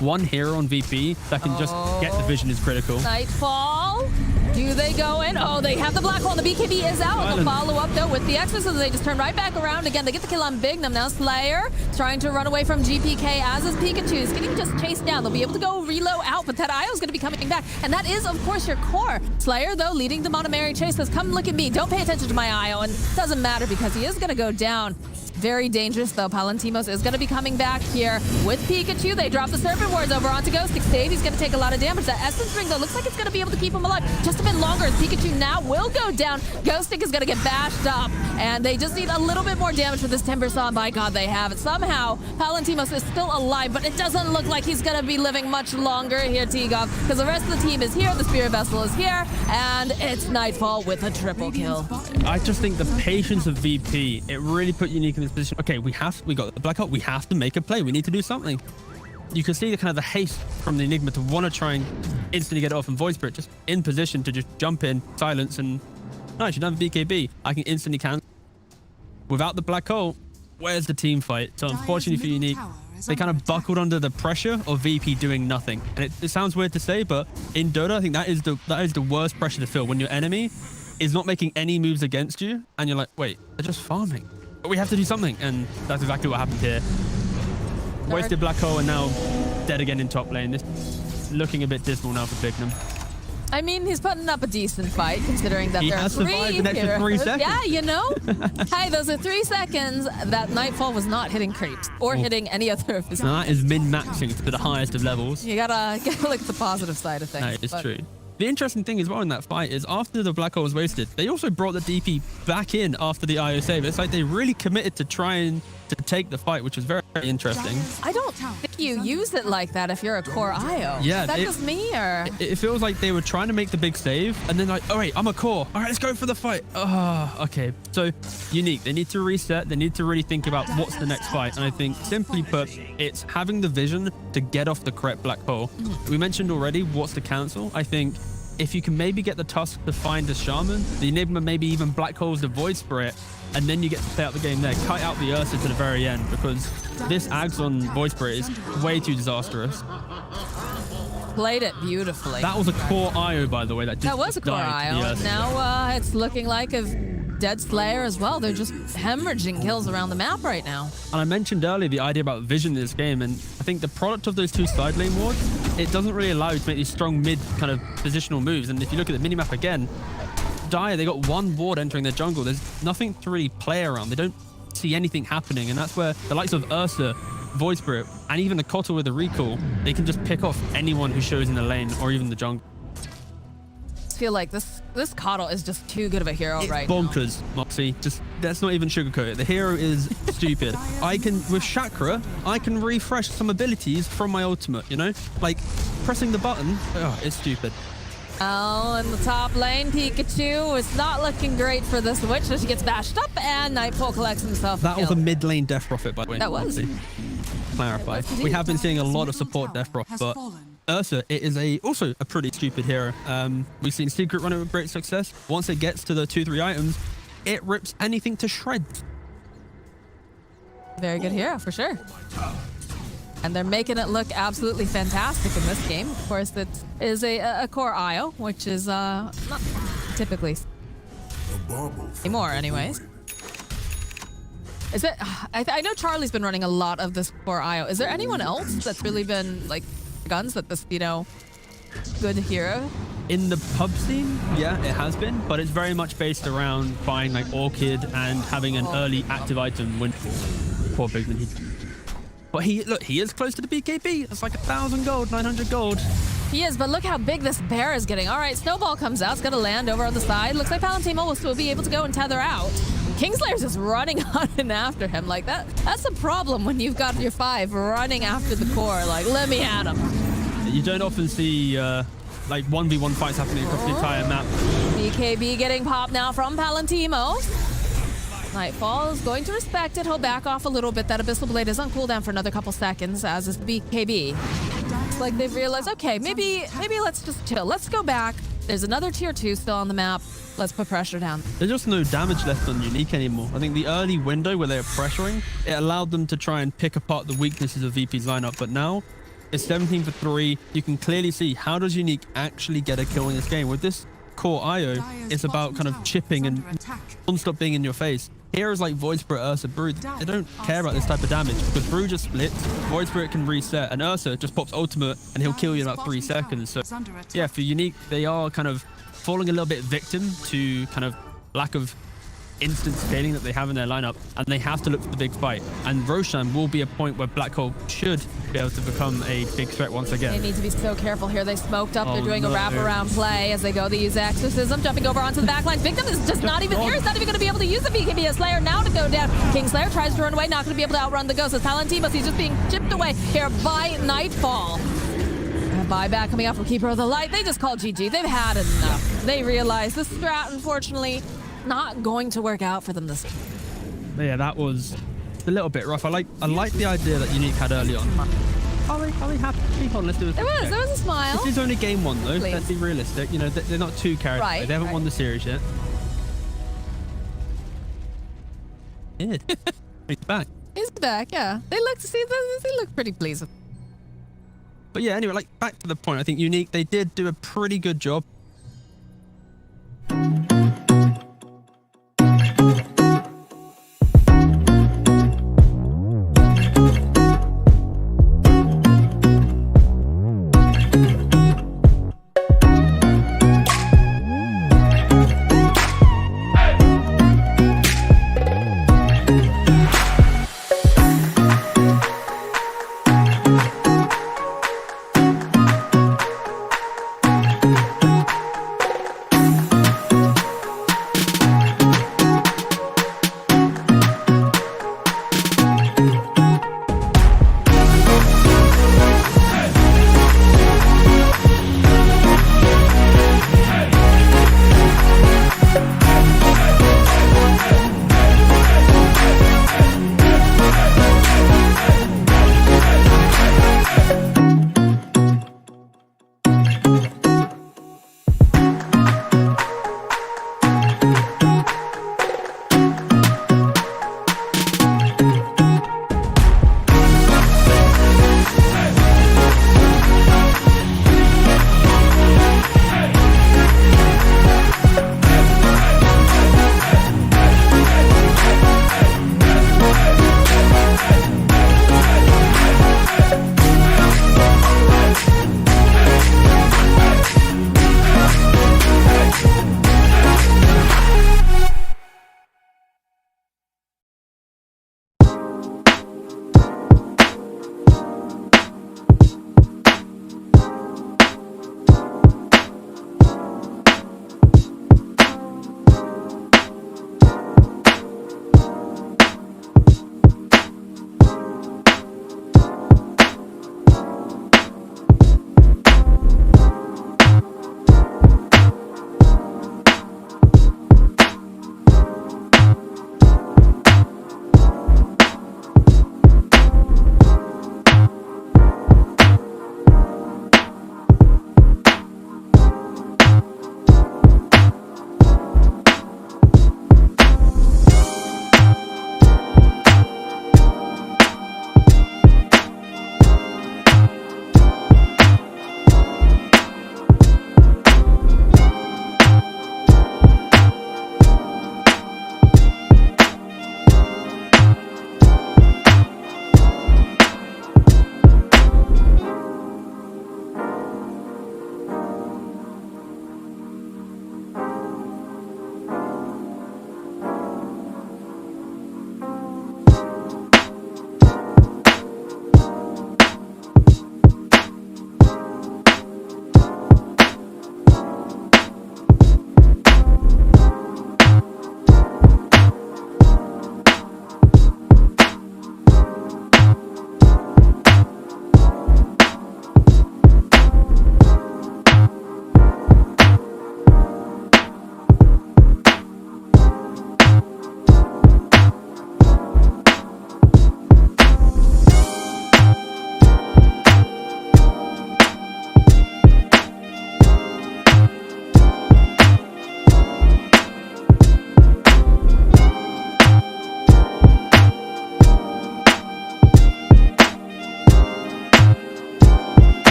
[SPEAKER 2] One hero on VP that can just get the vision is critical.
[SPEAKER 5] Nightfall. Do they go in? Oh, they have the black hole. The BKB is out. The follow-up, though, with the Exorcism. They just turn right back around. Again, they get the kill on Bignum. Now Slayer trying to run away from GPK, as is Pikachu. He's getting just chased down. They'll be able to go reload out, but that Io's going to be coming back. And that is, of course, your core. Slayer, though, leading them on a merry chase, says, come look at me. Don't pay attention to my Io. And it doesn't matter because he is going to go down. Very dangerous, though. Palantimos is going to be coming back here with Pikachu. They drop the Serpent Wards over onto Ghostic. Save, he's going to take a lot of damage. That Essence Ring, though, looks like it's going to be able to keep him alive just a bit longer. As Pikachu now will go down. Ghostic is going to get bashed up, and they just need a little bit more damage with this Timber Saw. By God, they have it. Somehow, Palantimos is still alive, but it doesn't look like he's going to be living much longer here, Tigov, because the rest of the team is here. The Spirit Vessel is here, and it's Nightfall with a triple kill.
[SPEAKER 2] I just think the patience of VP, it really put Unique in this position. Okay, we got the Black Hole. We have to make a play. We need to do something. You can see the kind of the haste from the Enigma to want to try and instantly get it off, and Void Spirit just in position to just jump in, silence, and no, I should have a BKB. I can instantly cancel. Without the Black Hole, where's the team fight? So unfortunately for Unique, they kind of buckled under the pressure of VP doing nothing. And it sounds weird to say, but in Dota, I think that is the worst pressure to feel, when your enemy is not making any moves against you, and you're like, wait, they're just farming. But we have to do something, and that's exactly what happened here. Wasted Black Hole, and now dead again in top lane. This is looking a bit dismal now for Bignum.
[SPEAKER 5] I mean, he's putting up a decent fight considering that there are
[SPEAKER 2] has survived an extra 3 seconds.
[SPEAKER 5] Yeah, you know? Hey, those are 3 seconds that Nightfall was not hitting creeps or hitting any other of his.
[SPEAKER 2] So that is min-maxing to the highest of levels.
[SPEAKER 5] You gotta look at the positive side of things.
[SPEAKER 2] That is true. The interesting thing as well in that fight is after the black hole was wasted, they also brought the DP back in after the IO save. It's like they really committed to trying to take the fight, which was very, very interesting.
[SPEAKER 5] I don't think you use it like that if you're a core IO.
[SPEAKER 2] Yeah,
[SPEAKER 5] is that just me or?
[SPEAKER 2] It feels like they were trying to make the big save and then like, all right, I'm a core. All right, let's go for the fight. Oh, okay. So Unique, they need to reset. They need to really think about what's the next fight. And I think simply put, it's having the vision to get off the correct black hole. We mentioned already what's the cancel. I think if you can maybe get the Tusk to find the Shaman, the Enigma maybe even black holes the Void Spirit, and then you get to play out the game there. Cut out the Ursa to the very end because this Ags on Void Spirit is way too disastrous.
[SPEAKER 5] Played it beautifully.
[SPEAKER 2] That was a core IO, by the way. That
[SPEAKER 5] was a core IO. Now it's looking like a Dead Slayer as well. They're just hemorrhaging kills around the map right now.
[SPEAKER 2] And I mentioned earlier the idea about vision in this game, and I think the product of those 2 side lane wards, it doesn't really allow you to make these strong mid kind of positional moves. And if you look at the minimap again, Dire, they got 1 ward entering their jungle. There's nothing to really play around. They don't see anything happening, and that's where the likes of Ursa, Void Spirit, and even the Kotal with the recall, they can just pick off anyone who shows in the lane or even the jungle.
[SPEAKER 5] I feel like this Kotal is just too good of a hero right now.
[SPEAKER 2] Bonkers, Moxie. Just let's not even sugarcoat it. The hero is stupid. With Chakra, I can refresh some abilities from my ultimate, you know? Like pressing the button, it's stupid.
[SPEAKER 5] Oh, in the top lane, Pikachu is not looking great for this witch, so she gets bashed up, and Nightfall collects himself.
[SPEAKER 2] That was a mid lane death profit, by the way.
[SPEAKER 5] That was.
[SPEAKER 2] Clarify. We have been seeing a lot of support death profit, but Ursa, it is also a pretty stupid hero. We've seen Secret run it with great success. Once it gets to the 2-3 items, it rips anything to shreds.
[SPEAKER 5] Very good hero, for sure. And they're making it look absolutely fantastic in this game. Of course, that is a core IO, which is not typically anymore, anyways. Is it? I know Charlie's been running a lot of this core IO. Is there anyone else that's really been like guns that this, you know, good hero?
[SPEAKER 2] In the pub scene, yeah, it has been, but it's very much based around buying like Orchid and having an early active item when poor Bigman. But he is close to the BKB. It's like 1,000 gold, 900 gold.
[SPEAKER 5] He is, but look how big this bear is getting. All right, Snowball comes out. It's going to land over on the side. Looks like Palantino will still be able to go and tether out. Kingslayer's just running on and after him like that. That's a problem when you've got your 5 running after the core. Like, let me at him.
[SPEAKER 2] You don't often see like 1v1 fights happening across the entire map.
[SPEAKER 5] BKB getting popped now from Palantino. Nightfall is going to respect it. He'll back off a little bit. That Abyssal Blade is on cooldown for another couple seconds, as is the BKB. It's like they've realized, okay, maybe let's just chill. Let's go back. There's another tier 2 still on the map. Let's put pressure down.
[SPEAKER 2] There's just no damage left on Unique anymore. I think the early window where they were pressuring, it allowed them to try and pick apart the weaknesses of VP's lineup. But now it's 17 for 3. You can clearly see how does Unique actually get a kill in this game. With this core IO, it's about kind of chipping and non-stop being in your face. Heroes like Void Spirit, Ursa, Brew, they don't care about this type of damage because Brew just splits, Void Spirit can reset, and Ursa just pops ultimate and he'll kill you in about 3 seconds. So yeah, for Unique, they are kind of falling a little bit victim to kind of lack of instant scaling that they have in their lineup, and they have to look for the big fight. And Roshan will be a point where Black Hole should be able to become a big threat once again.
[SPEAKER 5] They need to be so careful here. They smoked up. They're doing a wraparound play as they go. They use Exorcism, jumping over onto the backline. Victim is just not even here. He's not even going to be able to use the BKB. Slayer now to go down. Kingslayer tries to run away, not going to be able to outrun the ghost. As Palantibus, he's just being chipped away here by Nightfall. A buyback coming out from Keeper of the Light. They just called GG. They've had enough. They realize this strat, unfortunately, not going to work out for them this week.
[SPEAKER 2] Yeah, that was a little bit rough. I like the idea that Unique had early on. Are they happy? Hold on, let's do it.
[SPEAKER 5] There was a smile.
[SPEAKER 2] This is only game 1 though.
[SPEAKER 5] Please.
[SPEAKER 2] Let's be realistic. You know, they're not too carried away. They haven't won the series yet. Yeah. He's back.
[SPEAKER 5] He's back, yeah. They look pretty pleased.
[SPEAKER 2] But yeah, anyway, like back to the point. I think Unique, they did do a pretty good job.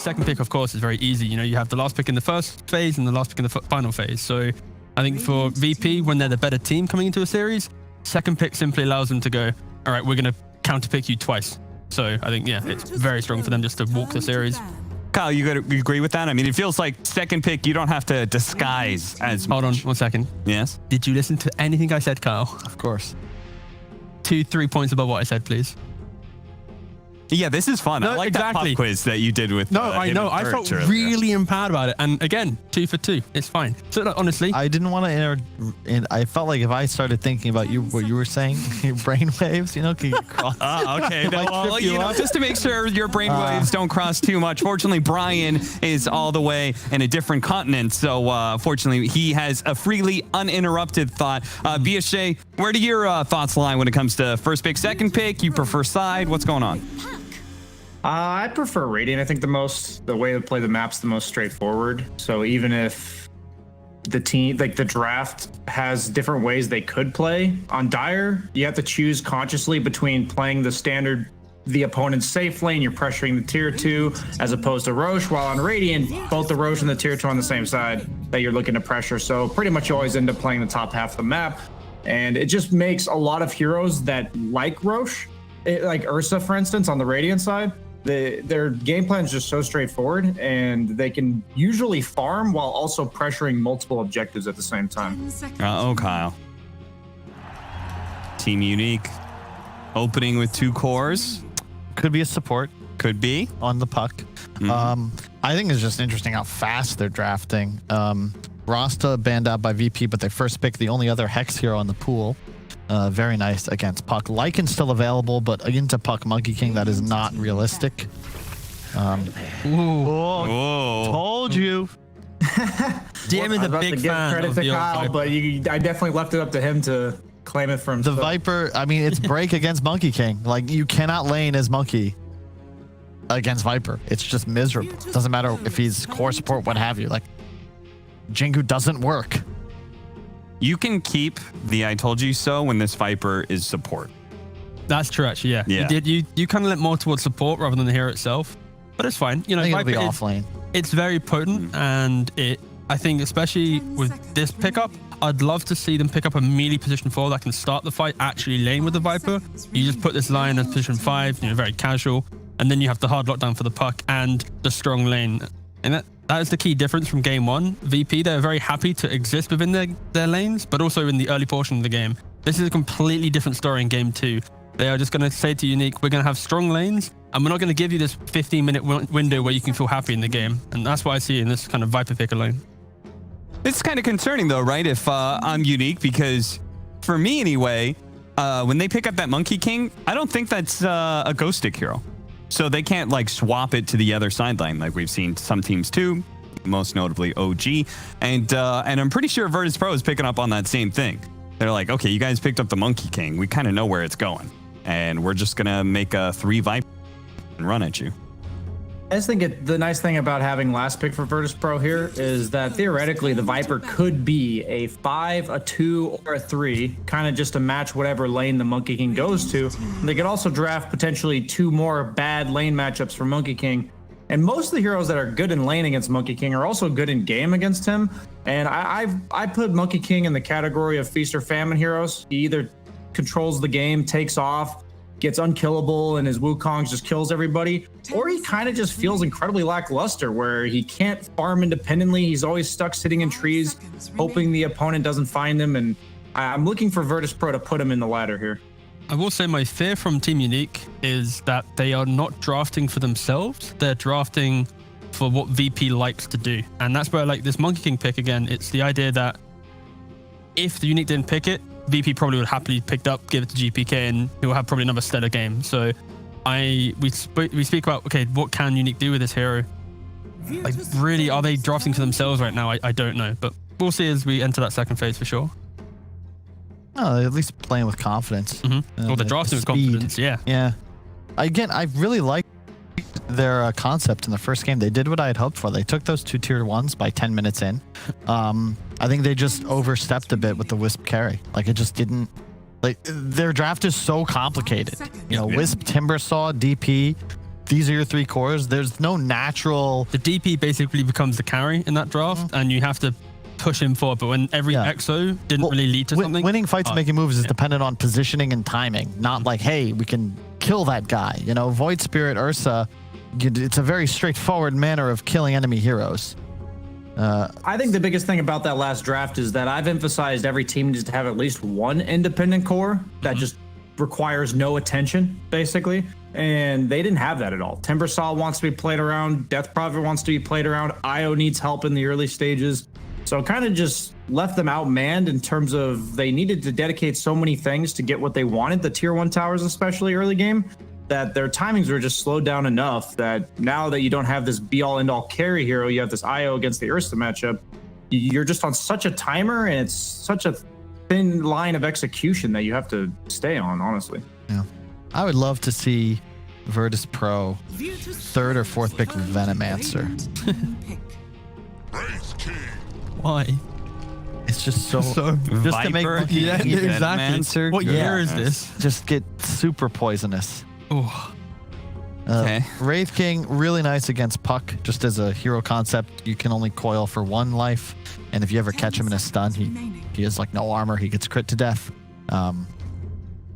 [SPEAKER 2] second pick, of course, is very easy. You know, you have the last pick in the first phase and the last pick in the final phase. So I think for VP, when they're the better team coming into a series, second pick simply allows them to go, all right, we're going to counter pick you twice. So I think, yeah, it's very strong for them just to walk the series.
[SPEAKER 3] Kyle, you agree with that? I mean, it feels like second pick, you don't have to disguise as much.
[SPEAKER 2] Hold on 1 second.
[SPEAKER 3] Yes?
[SPEAKER 2] Did you listen to anything I said, Kyle?
[SPEAKER 1] Of course.
[SPEAKER 2] 2-3 points above what I said, please.
[SPEAKER 3] Yeah, this is fun.
[SPEAKER 2] No,
[SPEAKER 3] I like
[SPEAKER 2] exactly.
[SPEAKER 3] that pop quiz that you did with
[SPEAKER 2] No, I know. I felt really empowered about it. And again, 2 for 2. It's fine. So like, honestly,
[SPEAKER 1] I didn't want to I felt like if I started thinking about what you were saying, your brain waves, you know, can you cross?
[SPEAKER 3] Okay. No,
[SPEAKER 1] Like,
[SPEAKER 3] well, you know, just to make sure your brain waves don't cross too much. Fortunately, Brian is all the way in a different continent. So fortunately, he has a freely uninterrupted thought. BSJ, where do your thoughts lie when it comes to first pick, second pick? You prefer side? What's going on?
[SPEAKER 4] I prefer Radiant. I think the way to play the map's the most straightforward. So even if the team, like the draft, has different ways they could play on Dire, you have to choose consciously between playing the standard, the opponent's safe lane, you're pressuring the tier 2, as opposed to Roche. While on Radiant, both the Roche and the tier 2 on the same side that you're looking to pressure. So pretty much you always end up playing the top half of the map, and it just makes a lot of heroes that like Roche, like Ursa, for instance, on the Radiant side. Their game plan is just so straightforward, and they can usually farm while also pressuring multiple objectives at the same time.
[SPEAKER 3] Kyle. Team Unique opening with 2 cores.
[SPEAKER 1] Could be a support.
[SPEAKER 3] Could be.
[SPEAKER 1] On the puck. I think it's just interesting how fast they're drafting. Rasta banned out by VP, but they first picked the only other Hex hero in the pool. Very nice against Puck. Lycan's still available, but into Puck Monkey King, that is not realistic. Told you.
[SPEAKER 2] DM is a big fan
[SPEAKER 4] credit
[SPEAKER 2] of
[SPEAKER 4] to
[SPEAKER 2] the
[SPEAKER 4] Kyle, but I definitely left it up to him to claim it from
[SPEAKER 1] the Viper. I mean, it's break against Monkey King. Like, you cannot lane as Monkey against Viper. It's just miserable. Doesn't matter if he's core support, what have you. Like, Jingu doesn't work.
[SPEAKER 3] You can keep the I told you so when this Viper is support.
[SPEAKER 2] That's true, actually, yeah. You kind of leant more towards support rather than the hero itself, but it's fine. You know,
[SPEAKER 1] I think
[SPEAKER 2] Viper
[SPEAKER 1] it'll be off lane.
[SPEAKER 2] It's very potent, and I think especially with this pickup, I'd love to see them pick up a melee position 4 that can start the fight, actually lane with the Viper. You just put this line as position 5, you know, very casual, and then you have the hard lockdown for the puck and the strong lane. And that is the key difference from game 1. VP, they're very happy to exist within their lanes, but also in the early portion of the game. This is a completely different story in game 2. They are just going to say to Unique, we're going to have strong lanes, and we're not going to give you this 15-minute window where you can feel happy in the game. And that's what I see in this kind of Viper picker lane.
[SPEAKER 3] It's kind of concerning, though, right? If I'm Unique, because for me anyway, when they pick up that Monkey King, I don't think that's a Ghost Stick hero. So they can't like swap it to the other sideline like we've seen some teams do, most notably OG. And I'm pretty sure Virtus.Pro is picking up on that same thing. They're like, okay, you guys picked up the Monkey King. We kind of know where it's going. And we're just going to make a 3 Viper and run at you.
[SPEAKER 4] I just think the nice thing about having last pick for Virtus.Pro here is that theoretically the Viper could be a 5, a 2, or a 3, kind of just to match whatever lane the Monkey King goes to. And they could also draft potentially 2 more bad lane matchups for Monkey King. And most of the heroes that are good in lane against Monkey King are also good in game against him. And I put Monkey King in the category of feast or famine heroes. He either controls the game, takes off, gets unkillable, and his Wukong just kills everybody, or he kind of just feels incredibly lackluster where he can't farm independently. He's always stuck sitting in trees, hoping the opponent doesn't find him, and I'm looking for Virtus.Pro to put him in the ladder here.
[SPEAKER 2] I will say my fear from Team Unique is that they are not drafting for themselves. They're drafting for what VP likes to do. And that's where, like, this Monkey King pick, again, it's the idea that if the Unique didn't pick it, VP probably would happily picked up, give it to GPK, and he'll have probably another stellar game. So we speak about, okay, what can Unique do with this hero? Like, really, are they drafting for themselves right now? I don't know, but we'll see as we enter that second phase for sure.
[SPEAKER 1] Oh, at least playing with confidence.
[SPEAKER 2] Or the drafting with confidence, yeah.
[SPEAKER 1] Yeah. Again, I really liked their concept in the first game. They did what I had hoped for. They took those 2 tier 1s by 10 minutes in. I think they just overstepped a bit with the Wisp carry. Like, it just didn't... Like, their draft is so complicated. You know, Wisp, Timbersaw, DP, these are your 3 cores. There's no natural.
[SPEAKER 2] The DP basically becomes the carry in that draft, and you have to push him forward. But when every EXO didn't really lead to something,
[SPEAKER 1] winning fights and making moves is dependent on positioning and timing, not like, hey, we can kill that guy. You know, Void Spirit, Ursa, it's a very straightforward manner of killing enemy heroes.
[SPEAKER 4] I think the biggest thing about that last draft is that I've emphasized every team needs to have at least one independent core that just requires no attention, basically. And they didn't have that at all. Timbersaw wants to be played around. Death Prophet wants to be played around. Io needs help in the early stages. So it kind of just left them outmanned in terms of they needed to dedicate so many things to get what they wanted, the tier 1 towers, especially early game, that their timings were just slowed down enough that now that you don't have this be-all end-all carry hero, you have this Io against the Ursa matchup, you're just on such a timer, and it's such a thin line of execution that you have to stay on, honestly.
[SPEAKER 1] Yeah. I would love to see Virtus.Pro 3rd or 4th pick Venomancer.
[SPEAKER 2] Why?
[SPEAKER 1] It's just so just
[SPEAKER 3] Viper,
[SPEAKER 1] to make
[SPEAKER 2] exactly. What year is this?
[SPEAKER 1] Just get super poisonous.
[SPEAKER 2] Oh.
[SPEAKER 3] Okay.
[SPEAKER 1] Wraith King, really nice against Puck. Just as a hero concept, you can only coil for 1 life, and if you ever catch him in a stun, he has like no armor. He gets crit to death.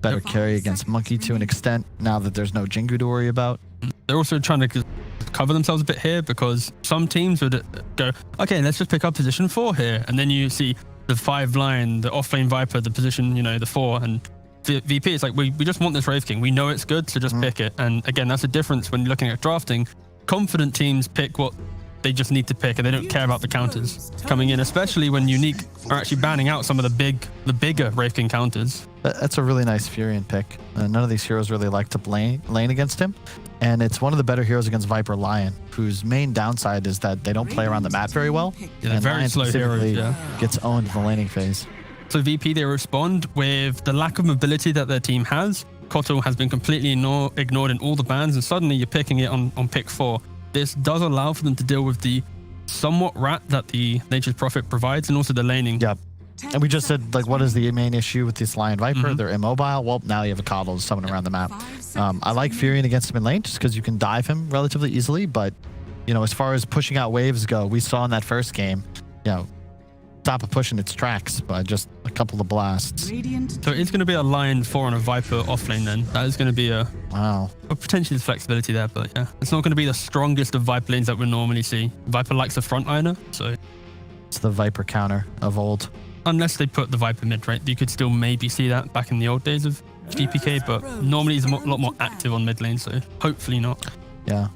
[SPEAKER 1] Better carry against Monkey to an extent now that there's no Jingu to worry about.
[SPEAKER 2] They're also trying to cover themselves a bit here because some teams would go, okay, let's just pick up position 4 here, and then you see the 5 line, the offlane Viper, the position, the 4, and VP is like, we just want this Wraith King. We know it's good, so just pick it. And again, that's the difference when you're looking at drafting. Confident teams pick what they just need to pick, and they don't care about the counters coming in, especially when Unique are actually banning out some of the bigger Wraith King counters.
[SPEAKER 1] That's a really nice Furion pick. None of these heroes really like to lane against him. And it's one of the better heroes against Viper Lion, whose main downside is that they don't play around the map very well.
[SPEAKER 2] Yeah, they're
[SPEAKER 1] and
[SPEAKER 2] very
[SPEAKER 1] Lion
[SPEAKER 2] slow heroes,
[SPEAKER 1] gets owned in the laning phase.
[SPEAKER 2] So VP, they respond with the lack of mobility that their team has. Kotal has been completely ignored in all the bans, and suddenly you're picking it on pick 4. This does allow for them to deal with the somewhat rat that the Nature's Prophet provides, and also the laning.
[SPEAKER 1] Yep. And we just said, like, what is the main issue with this Lion Viper? They're immobile. Well, now you have a Coddle someone around the map. I like Furion against him in lane just because you can dive him relatively easily. But, as far as pushing out waves go, we saw in that first game, stop of pushing its tracks by just a couple of blasts.
[SPEAKER 2] So it's going to be a Lion 4 and a Viper offlane then. That is going to be potentially the flexibility there, but yeah. It's not going to be the strongest of Viper lanes that we normally see. Viper likes the frontliner, so...
[SPEAKER 1] It's the Viper counter of old.
[SPEAKER 2] Unless they put the Viper mid, right? You could still maybe see that back in the old days of DPK, but normally he's a lot more active on mid lane, so hopefully not.
[SPEAKER 1] Yeah.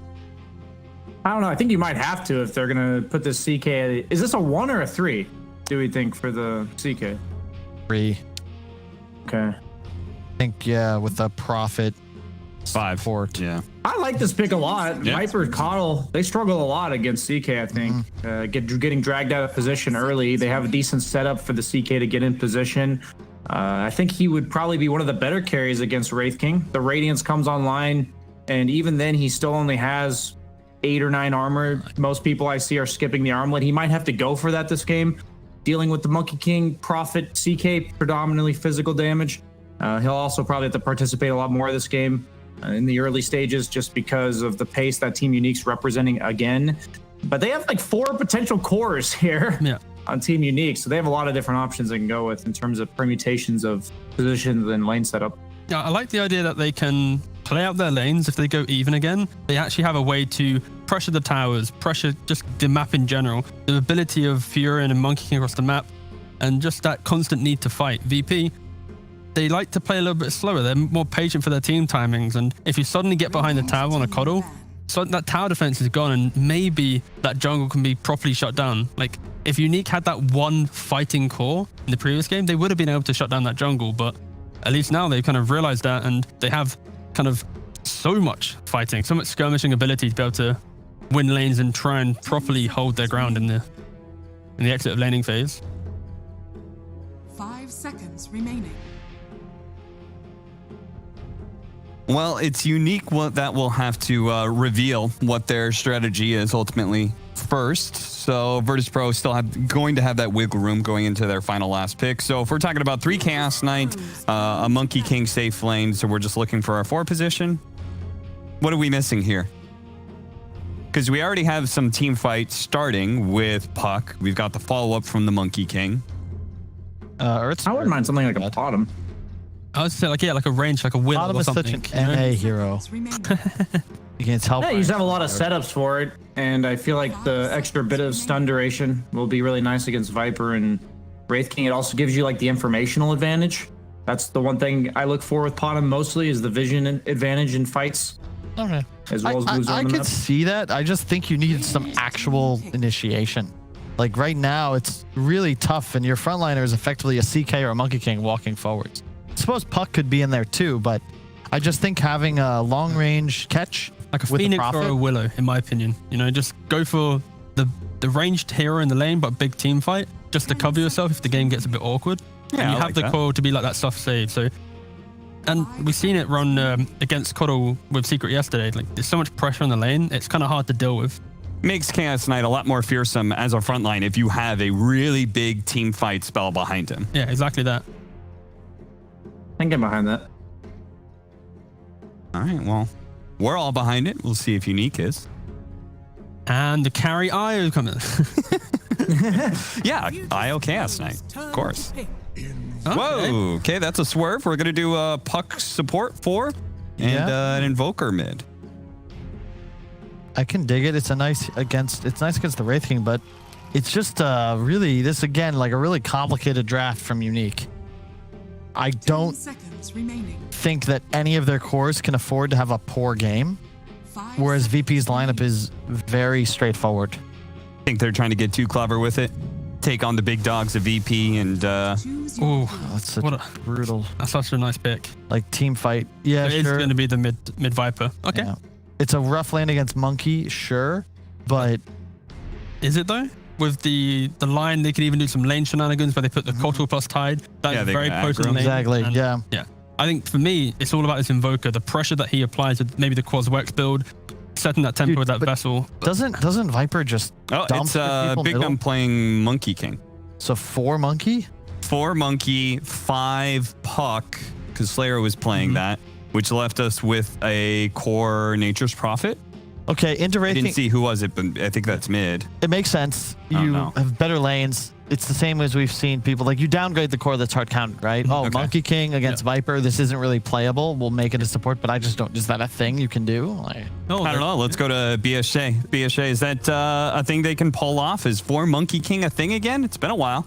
[SPEAKER 4] I don't know. I think you might have to if they're going to put this CK... Is this a 1 or a 3, do we think, for the CK?
[SPEAKER 1] 3.
[SPEAKER 4] Okay.
[SPEAKER 1] I think, with the Prophet...
[SPEAKER 3] 5.
[SPEAKER 1] 4.
[SPEAKER 3] Yeah.
[SPEAKER 4] I like this pick a lot.
[SPEAKER 3] Yeah.
[SPEAKER 4] Viper, Coddle, they struggle a lot against CK, I think. Getting dragged out of position early. They have a decent setup for the CK to get in position. I think he would probably be one of the better carries against Wraith King. The Radiance comes online, and even then, he still only has 8 or 9 armor. Most people I see are skipping the armlet. He might have to go for that this game. Dealing with the Monkey King, Prophet, CK, predominantly physical damage. He'll also probably have to participate a lot more this game. In the early stages, just because of the pace that Team Unique's representing again. But they have like 4 potential cores here on Team Unique, so they have a lot of different options they can go with in terms of permutations of positions and lane setup.
[SPEAKER 2] Yeah, I like the idea that they can play out their lanes. If they go even again, they actually have a way to pressure the towers, pressure just the map in general, the ability of Furion and Monkey King across the map, and just that constant need to fight. VP, they like to play a little bit slower. They're more patient for their team timings. And if you suddenly get behind the tower on a Coddle, so that tower defense is gone, and maybe that jungle can be properly shut down. Like, if Unique had that one fighting core in the previous game, they would have been able to shut down that jungle. But at least now they've kind of realized that, and they have kind of so much fighting, so much skirmishing ability to be able to win lanes and try and properly hold their ground in the exit of laning phase.
[SPEAKER 6] 5 seconds remaining.
[SPEAKER 3] Well, it's Unique that will have to reveal what their strategy is ultimately first. So Virtus.Pro still going to have that wiggle room going into their final last pick. So if we're talking about 3 Chaos Knight, a Monkey King safe lane, so we're just looking for our 4 position. what are we missing here? Because we already have some team fights starting with Puck. We've got the follow-up from the Monkey King.
[SPEAKER 4] I wouldn't mind something like a bottom.
[SPEAKER 2] I would say like a range, like a Will
[SPEAKER 1] Bottom
[SPEAKER 2] or
[SPEAKER 1] is
[SPEAKER 2] something.
[SPEAKER 1] such an NA hero. You can't tell.
[SPEAKER 4] Yeah, you just have a lot of setups for it, and I feel like the extra bit of stun duration will be really nice against Viper and Wraith King. It also gives you like the informational advantage. That's the one thing I look for with Potom mostly is the vision advantage in fights.
[SPEAKER 1] Okay.
[SPEAKER 4] As well as moves
[SPEAKER 1] I
[SPEAKER 4] on the
[SPEAKER 1] could
[SPEAKER 4] map.
[SPEAKER 1] see that. I just think you need some actual initiation. Like right now, it's really tough, and your frontliner is effectively a CK or a Monkey King walking forwards. I suppose Puck could be in there too, but I just think having a long range catch
[SPEAKER 2] Like a
[SPEAKER 1] with
[SPEAKER 2] Phoenix
[SPEAKER 1] Prophet,
[SPEAKER 2] or a Willow, in my opinion. You know, just go for the ranged hero in the lane, but big team fight, just to cover yourself if the game gets a bit awkward.
[SPEAKER 3] Yeah,
[SPEAKER 2] and you
[SPEAKER 3] I
[SPEAKER 2] have
[SPEAKER 3] like
[SPEAKER 2] the
[SPEAKER 3] that.
[SPEAKER 2] core to be like that soft save. So, and we've seen it run against Coddle with Secret yesterday. Like, there's so much pressure on the lane, it's kind of hard to deal with.
[SPEAKER 3] Makes Chaos Knight a lot more fearsome as a frontline if you have a really big team fight spell behind him.
[SPEAKER 2] Yeah, exactly that.
[SPEAKER 4] I can get behind that.
[SPEAKER 3] All right, well, we're all behind it. We'll see if Unique is.
[SPEAKER 2] And the carry IO coming.
[SPEAKER 3] Yeah, IO Chaos Knight, of course.
[SPEAKER 2] Okay.
[SPEAKER 3] Whoa, okay, that's a swerve. We're going to do a Puck support 4 and an Invoker mid.
[SPEAKER 1] I can dig it. It's nice against the Wraith King, but it's just really this again like a really complicated draft from Unique. I don't think that any of their cores can afford to have a poor game, whereas VP's lineup is very straightforward.
[SPEAKER 3] I think they're trying to get too clever with it. Take on the big dogs of VP and
[SPEAKER 2] Ooh,
[SPEAKER 1] That's such
[SPEAKER 2] what
[SPEAKER 1] a brutal
[SPEAKER 2] that's such a nice pick.
[SPEAKER 1] like team fight. Yeah,
[SPEAKER 2] It is
[SPEAKER 1] sure.
[SPEAKER 2] going to be the mid Viper. Okay.
[SPEAKER 1] Yeah. It's a rough lane against Monkey, sure, but
[SPEAKER 2] Is it though? With the line, they could even do some lane shenanigans where they put the Kotal plus Tide. That
[SPEAKER 3] Yeah,
[SPEAKER 2] is
[SPEAKER 3] they
[SPEAKER 2] very
[SPEAKER 3] can
[SPEAKER 2] potent
[SPEAKER 3] aggro.
[SPEAKER 2] lane.
[SPEAKER 1] Exactly,
[SPEAKER 2] And
[SPEAKER 1] yeah.
[SPEAKER 2] Yeah. I think for me, it's all about this Invoker, the pressure that he applies with maybe the Quaz Wex build, setting that tempo
[SPEAKER 1] Dude,
[SPEAKER 2] with that
[SPEAKER 1] but
[SPEAKER 2] vessel.
[SPEAKER 1] doesn't Viper just dump
[SPEAKER 3] it's
[SPEAKER 1] people
[SPEAKER 3] Big
[SPEAKER 1] middle?
[SPEAKER 3] Gun playing Monkey King.
[SPEAKER 1] So 4 Monkey?
[SPEAKER 3] 4 Monkey, 5 Puck, because Slayer was playing that, which left us with a core Nature's Prophet.
[SPEAKER 1] Okay, into
[SPEAKER 3] I
[SPEAKER 1] Wraith
[SPEAKER 3] didn't
[SPEAKER 1] King,
[SPEAKER 3] see who was it, but I think that's mid.
[SPEAKER 1] it makes sense.
[SPEAKER 3] Oh,
[SPEAKER 1] You
[SPEAKER 3] no.
[SPEAKER 1] have better lanes. It's the same as we've seen people like you downgrade the core that's hard counted, right? Oh,
[SPEAKER 3] Okay.
[SPEAKER 1] Monkey King against Viper. This isn't really playable. We'll make it a support, but I just don't. Is that a thing you can do? Like,
[SPEAKER 2] Oh,
[SPEAKER 3] I don't know. Let's go to BSJ. BSJ, is that a thing they can pull off? Is 4 Monkey King a thing again? It's been a while.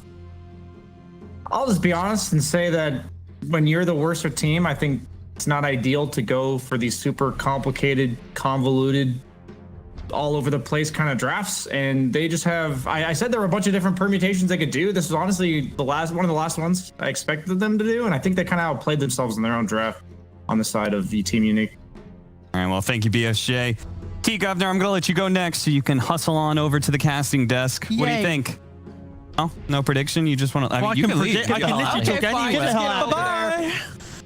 [SPEAKER 4] I'll just be honest and say that when you're the worser team, I think it's not ideal to go for these super complicated, convoluted, all over the place kind of drafts. And they just have, I said there were a bunch of different permutations they could do. This was honestly one of the last ones I expected them to do. And I think they kind of outplayed themselves in their own draft on the side of the Team Unique.
[SPEAKER 3] All right, well, thank you, BSJ. T Governor, I'm going to let you go next so you can hustle on over to the casting desk. What do you
[SPEAKER 1] Yay.
[SPEAKER 3] think? Oh, no prediction? You just want to,
[SPEAKER 2] Well,
[SPEAKER 3] you
[SPEAKER 2] I
[SPEAKER 3] can leave.
[SPEAKER 2] predict- I can literally talk anyway.
[SPEAKER 1] Get the hell out of
[SPEAKER 3] Bye-bye.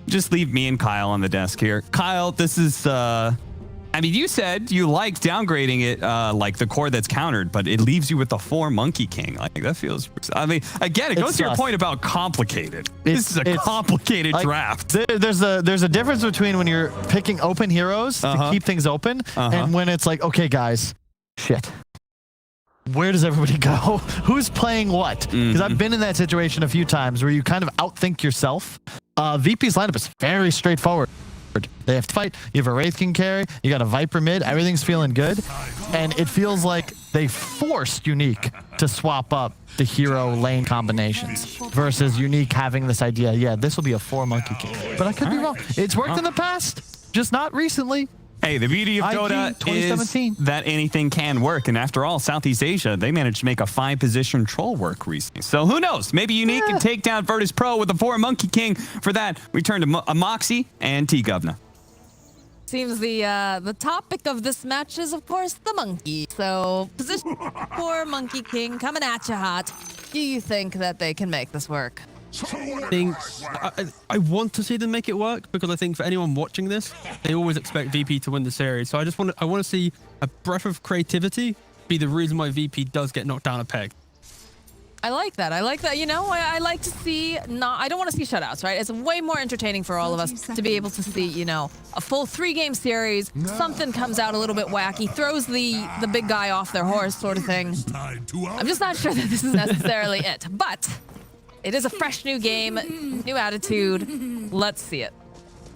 [SPEAKER 3] Just leave me and Kyle on the desk here. Kyle, this is, I mean, you said you like downgrading it, like the core that's countered, but it leaves you with the 4 Monkey King. Like, that feels, I mean, again, it
[SPEAKER 1] It's
[SPEAKER 3] goes to your
[SPEAKER 1] tough.
[SPEAKER 3] point about complicated. This is a
[SPEAKER 1] It's-
[SPEAKER 3] complicated
[SPEAKER 1] like,
[SPEAKER 3] draft.
[SPEAKER 1] There's a difference between when you're picking open heroes to keep things open and when it's like, okay, guys, shit. Where does everybody go? Who's playing what? Because I've been in that situation a few times where you kind of outthink yourself. VP's lineup is very straightforward. They have to fight. You have a Wraith King carry. You got a Viper mid. Everything's feeling good. And it feels like they forced Unique to swap up the hero lane combinations versus Unique having this idea, yeah, this will be a 4 Monkey King. But I could be wrong. It's worked in the past, just not recently.
[SPEAKER 3] Hey, the beauty of
[SPEAKER 1] IG
[SPEAKER 3] Dota is
[SPEAKER 1] 2017.
[SPEAKER 3] that anything can work. And after all, Southeast Asia, they managed to make a 5-position troll work recently. So who knows? Maybe Unique can take down Virtus.Pro with a 4 Monkey King. For that, we turn to Moxie and T-Govna.
[SPEAKER 5] Seems the topic of this match is, of course, the monkey. So, position 4 Monkey King coming at you hot. Do you think that they can make this work?
[SPEAKER 2] I want to see them make it work because I think for anyone watching this, they always expect VP to win the series. So I want to see a breath of creativity be the reason why VP does get knocked down a peg.
[SPEAKER 5] I like that. I like that. You know, I like to see I don't want to see shutouts, right? It's way more entertaining for all of us to be able to see, you know, a full 3-game series. Something comes out a little bit wacky, throws the big guy off their horse sort of thing. I'm just not sure that this is necessarily it, but it is a fresh new game, new attitude. Let's see it.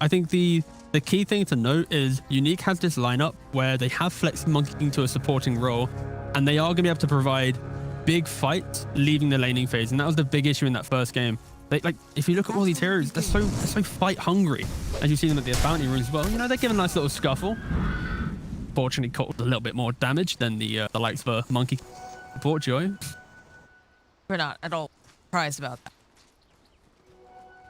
[SPEAKER 2] I think the key thing to note is Unique has this lineup where they have Flex Monkey into a supporting role, and they are going to be able to provide big fights leaving the laning phase, and that was the big issue in that first game. Like, if you look at all these heroes, they're so fight hungry, as you see them at the bounty rooms as well. You know, they give a nice little scuffle. Fortunately, caught a little bit more damage than the likes of a Monkey support Joy.
[SPEAKER 5] We're not at all surprised about that.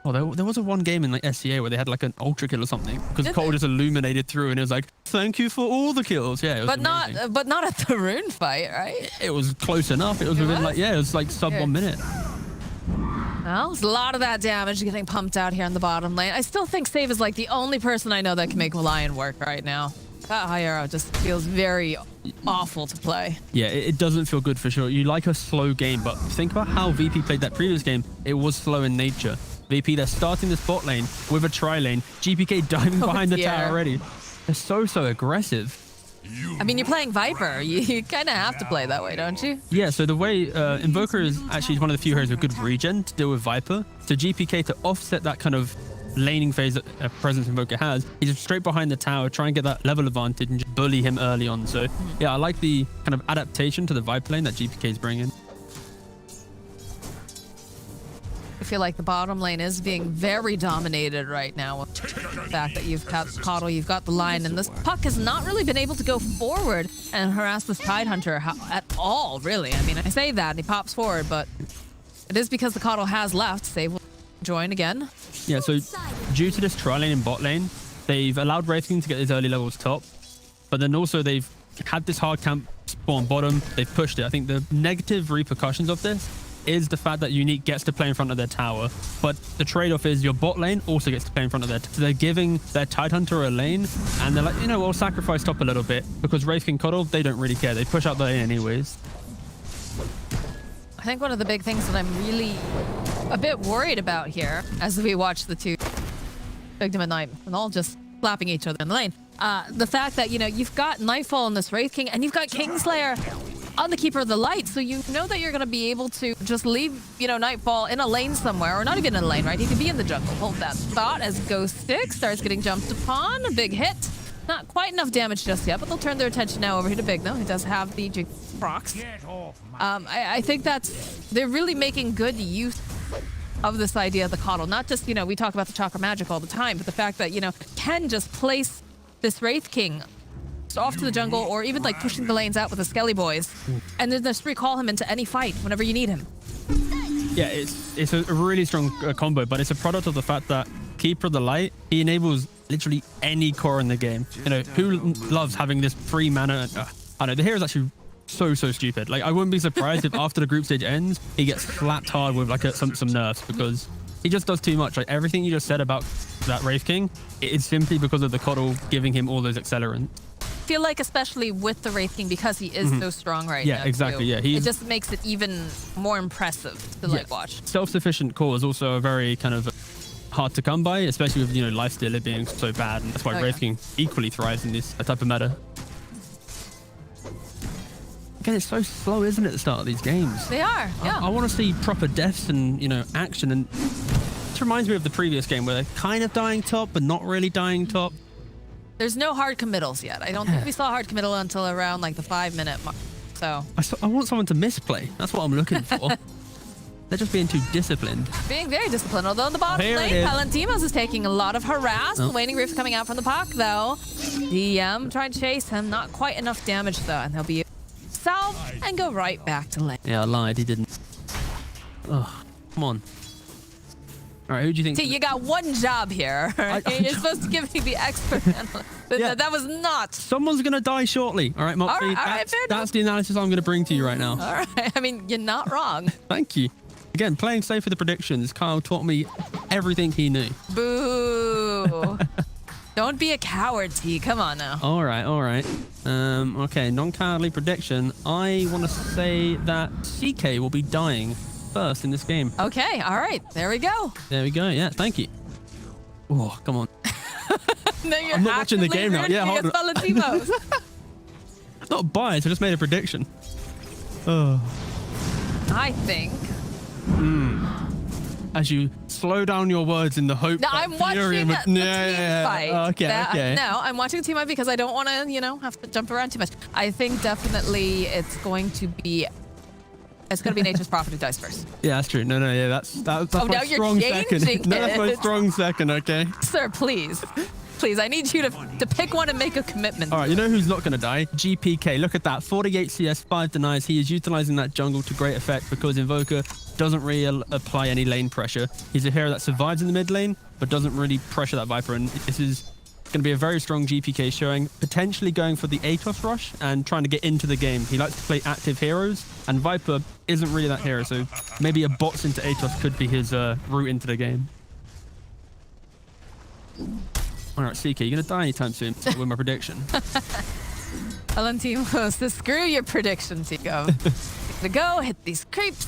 [SPEAKER 2] Oh, there was a one game in like SCA where they had like an ultra kill or something because Cole just illuminated through and it was like, thank you for all the kills. Yeah, it was amazing.
[SPEAKER 5] But not at the rune fight, right?
[SPEAKER 2] It was close enough. It was within like, yeah, it was like sub 1 minute.
[SPEAKER 5] Well, there's a lot of that damage getting pumped out here in the bottom lane. I still think Save is like the only person I know that can make Lion work right now. That high arrow just feels very awful to play.
[SPEAKER 2] Yeah, it doesn't feel good for sure. You like a slow game, but think about how VP played that previous game. It was slow in nature. VP, they're starting this bot lane with a tri-lane. GPK diving behind the tower already. They're so aggressive.
[SPEAKER 5] I mean, you're playing Viper. You kind of have to play that way, don't you?
[SPEAKER 2] Yeah, so the way Invoker is actually one of the few heroes with good regen to deal with Viper. So GPK, to offset that kind of laning phase that Presence Invoker has, he's just straight behind the tower, try and get that level advantage and just bully him early on. So yeah, I like the kind of adaptation to the Viper lane that GPK is bringing.
[SPEAKER 5] I feel like the bottom lane is being very dominated right now with the fact that you've got Coddle, you've got the Lion, and this puck has not really been able to go forward and harass this Tidehunter at all, really. I mean, I say that and he pops forward, but it is because the Coddle has left. Save will join again.
[SPEAKER 2] Yeah, so due to this tri-lane and bot lane, they've allowed Wraith King to get his early levels top, but then also they've had this hard camp spawn bottom. They've pushed it. I think the negative repercussions of this is the fact that Unique gets to play in front of their tower, but the trade-off is your bot lane also gets to play in front of their so they're giving their Tidehunter a lane, and they're like, you know, we'll sacrifice top a little bit because Wraith King Coddle, they don't really care. They push out the lane anyways.
[SPEAKER 5] I think one of the big things that I'm really a bit worried about here as we watch the two Victim and Night and all just slapping each other in the lane, the fact that, you know, you've got Nightfall on this Wraith King and you've got Kingslayer on the Keeper of the Light, so you know that you're going to be able to just leave, you know, Nightfall in a lane somewhere, or not even in a lane, right? He could be in the jungle. Hold that thought as Ghost Stick starts getting jumped upon. A big hit. Not quite enough damage just yet, but they'll turn their attention now over here to Big, though. He does have the procs. I think they're really making good use of this idea of the Coddle. Not just, you know, we talk about the Chakra Magic all the time, but the fact that, you know, can just place this Wraith King off to the jungle, or even like pushing the lanes out with the Skelly boys, and then just recall him into any fight whenever you need him.
[SPEAKER 2] Yeah, it's a really strong combo, but it's a product of the fact that Keeper of the Light, he enables literally any core in the game. You know, who loves having this free mana? I know the hero's actually so stupid. Like, I wouldn't be surprised if after the group stage ends, he gets slapped hard with like some nerfs, because he just does too much. Like, everything you just said about that Wraith King, it's simply because of the Coddle giving him all those accelerants.
[SPEAKER 5] I feel like, especially with the Wraith King, because he is so strong right now.
[SPEAKER 2] Yeah, exactly.
[SPEAKER 5] Too,
[SPEAKER 2] Yeah,
[SPEAKER 5] it just makes it even more impressive to like watch.
[SPEAKER 2] Self-sufficient core is also a very kind of hard to come by, especially with, you know, lifestealer being so bad, and that's why Wraith King equally thrives in this type of meta. Again, it's so slow, isn't it, at the start of these games?
[SPEAKER 5] They are. Yeah.
[SPEAKER 2] I want to see proper deaths and, you know, action, and it reminds me of the previous game where they're kind of dying top but not really dying top.
[SPEAKER 5] There's no hard committals yet. I don't think we saw hard committal until around like the 5-minute mark. So
[SPEAKER 2] I want someone to misplay. That's what I'm looking for. They're just being too disciplined.
[SPEAKER 5] Being very disciplined. Although in the bottom lane, Palantimos is taking a lot of harass. The Waning Reef coming out from the puck, though. DM trying to chase him. Not quite enough damage, though. And he'll be salve and go right back to lane.
[SPEAKER 2] Yeah, I lied. He didn't. Oh, come on. All right, who do you think?
[SPEAKER 5] See, you got one job here. Right? You're supposed to give me the expert. That was not.
[SPEAKER 2] Someone's going to die shortly. All right, Moxie.
[SPEAKER 5] All right,
[SPEAKER 2] that's the analysis I'm going to bring to you right now.
[SPEAKER 5] All right. I mean, you're not wrong.
[SPEAKER 2] Thank you. Again, playing safe with the predictions, Kyle taught me everything he knew.
[SPEAKER 5] Boo. Don't be a coward, T. Come on now.
[SPEAKER 2] All right. Okay, non-cowardly prediction. I want to say that CK will be dying first in this game.
[SPEAKER 5] Okay, all right, there we go.
[SPEAKER 2] There we go. Yeah, thank you. Oh, come on.
[SPEAKER 5] No, you're
[SPEAKER 2] I'm not watching the game now. Yeah, hold on. Not biased. I just made a prediction. Oh.
[SPEAKER 5] I think.
[SPEAKER 2] As you slow down your words in the hope.
[SPEAKER 5] No, I'm watching the team fight.
[SPEAKER 2] Okay.
[SPEAKER 5] No, I'm watching the team fight because I don't want to, have to jump around too much. I think definitely it's going to be Nature's Prophet who dies first.
[SPEAKER 2] Yeah, that's true. No, yeah, that's my strong second.
[SPEAKER 5] Changing
[SPEAKER 2] No, that's my strong second. Okay.
[SPEAKER 5] Sir, please. Please, I need you to pick one and make a commitment.
[SPEAKER 2] All right, you know who's not going to die? GPK. Look at that. 48 CS, 5 denies. He is utilizing that jungle to great effect because Invoker doesn't really apply any lane pressure. He's a hero that survives in the mid lane, but doesn't really pressure that Viper. And this is going to be a very strong GPK showing, potentially going for the Atos rush and trying to get into the game. He likes to play active heroes, and Viper isn't really that hero. So maybe a bots into Atos could be his route into the game. All right, CK, you're going to die anytime soon with my prediction.
[SPEAKER 5] Valentimos, screw your prediction, Tico. To go, hit these creeps.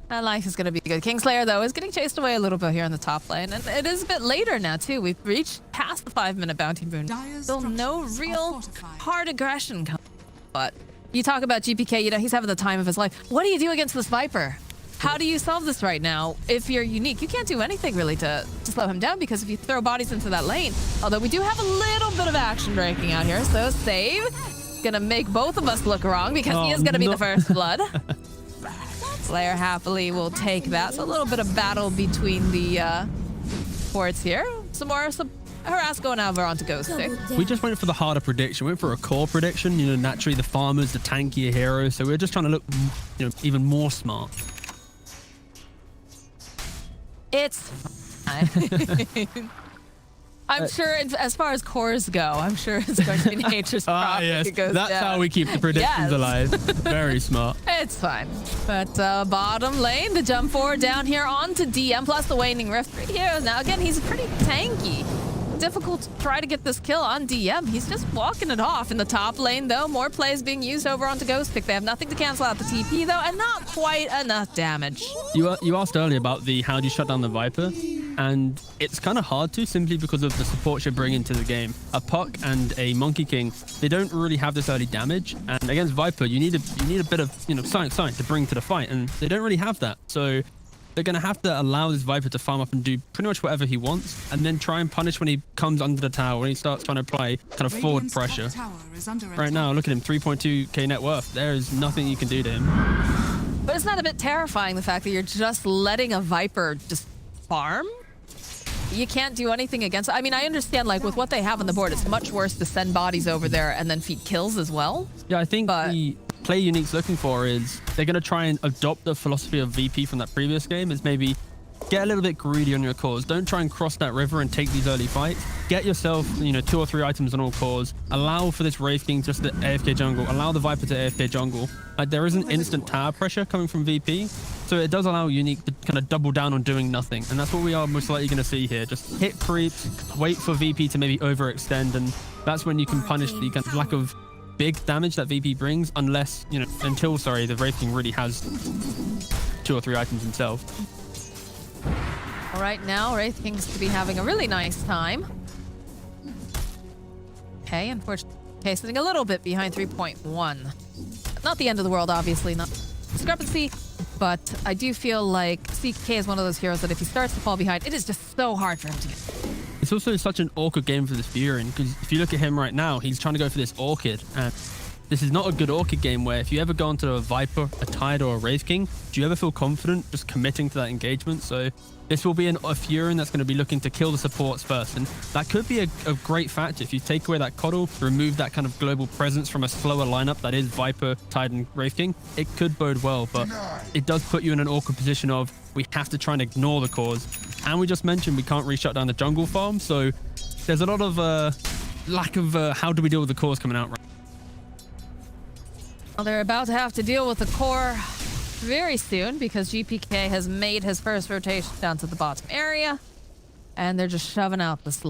[SPEAKER 5] Life is going to be good. Kingslayer, though, is getting chased away a little bit here on the top lane. And it is a bit later now, too. We've reached past the 5-minute bounty boon. Still no real hard aggression coming. But you talk about GPK, he's having the time of his life. What do you do against this Viper? How do you solve this right now? If you're unique, you can't do anything really to slow him down, because if you throw bodies into that lane, although we do have a little bit of action breaking out here, so save. Gonna make both of us look wrong because he is gonna be the first blood. Slayer happily will take that. So a little bit of battle between the forts here. Some harass going over onto Ghost Stick.
[SPEAKER 2] We just went for the harder prediction. We went for a core prediction. Naturally the farmers, the tankier heroes. So we're just trying to look, even more smart.
[SPEAKER 5] It's fine. I'm sure, as far as cores go, I'm sure it's going to be Nature's Prophet.
[SPEAKER 2] Yes. That's how we keep the predictions alive. Very smart.
[SPEAKER 5] It's fine. But bottom lane, the jump forward down here onto DM, plus the Waning Rift. 3 heroes. Now, again, he's pretty tanky. Difficult to try to get this kill on DM. He's just walking it off in the top lane, though. More plays being used over onto Ghost Pick. They have nothing to cancel out the TP, though, and not quite enough damage.
[SPEAKER 2] You asked earlier about how do you shut down the Viper, and it's kind of hard to, simply because of the support you're bringing to the game. A Puck and a Monkey King, they don't really have this early damage, and against Viper, you need a bit of science to bring to the fight, and they don't really have that. So they're going to have to allow this Viper to farm up and do pretty much whatever he wants, and then try and punish when he comes under the tower, when he starts trying to apply kind of forward pressure. Right now, look at him, 3.2k net worth. There is nothing you can do to him.
[SPEAKER 5] But isn't that a bit terrifying, the fact that you're just letting a Viper just farm? You can't do anything against it. I mean, I understand, with what they have on the board, it's much worse to send bodies over there and then feed kills as well.
[SPEAKER 2] Yeah, I think the play Unique's looking for is they're going to try and adopt the philosophy of VP from that previous game. Is maybe get a little bit greedy on your cores. Don't try and cross that river and take these early fights. Get yourself, 2 or 3 items on all cores. Allow for this Wraith King just to AFK jungle. Allow the Viper to AFK jungle. There isn't instant tower pressure coming from VP. So it does allow Unique to kind of double down on doing nothing. And that's what we are most likely going to see here. Just hit creeps, wait for VP to maybe overextend. And that's when you can punish the kind of lack of big damage that VP brings, unless, until the Wraith King really has 2 or 3 items himself.
[SPEAKER 5] All right, now Wraith King's to be having a really nice time. Okay, unfortunately, sitting a little bit behind 3.1. Not the end of the world, obviously, not discrepancy, but I do feel like CK is one of those heroes that if he starts to fall behind, it is just so hard for him to get.
[SPEAKER 2] It's also such an awkward game for this Furin, because if you look at him right now, he's trying to go for this Orchid, and this is not a good Orchid game where if you ever go onto a Viper, a Tide, or a Wraith King, do you ever feel confident just committing to that engagement? So this will be a Furin that's going to be looking to kill the supports first, and that could be a great factor. If you take away that Coddle, remove that kind of global presence from a slower lineup that is Viper, Tide, and Wraith King, it could bode well, but it does put you in an awkward position of we have to try and ignore the cores. And we just mentioned we can't really shut down the jungle farm, so there's a lot of lack of how do we deal with the cores coming out right.
[SPEAKER 5] Well, they're about to have to deal with the core very soon because GPK has made his first rotation down to the bottom area, and they're just shoving out this.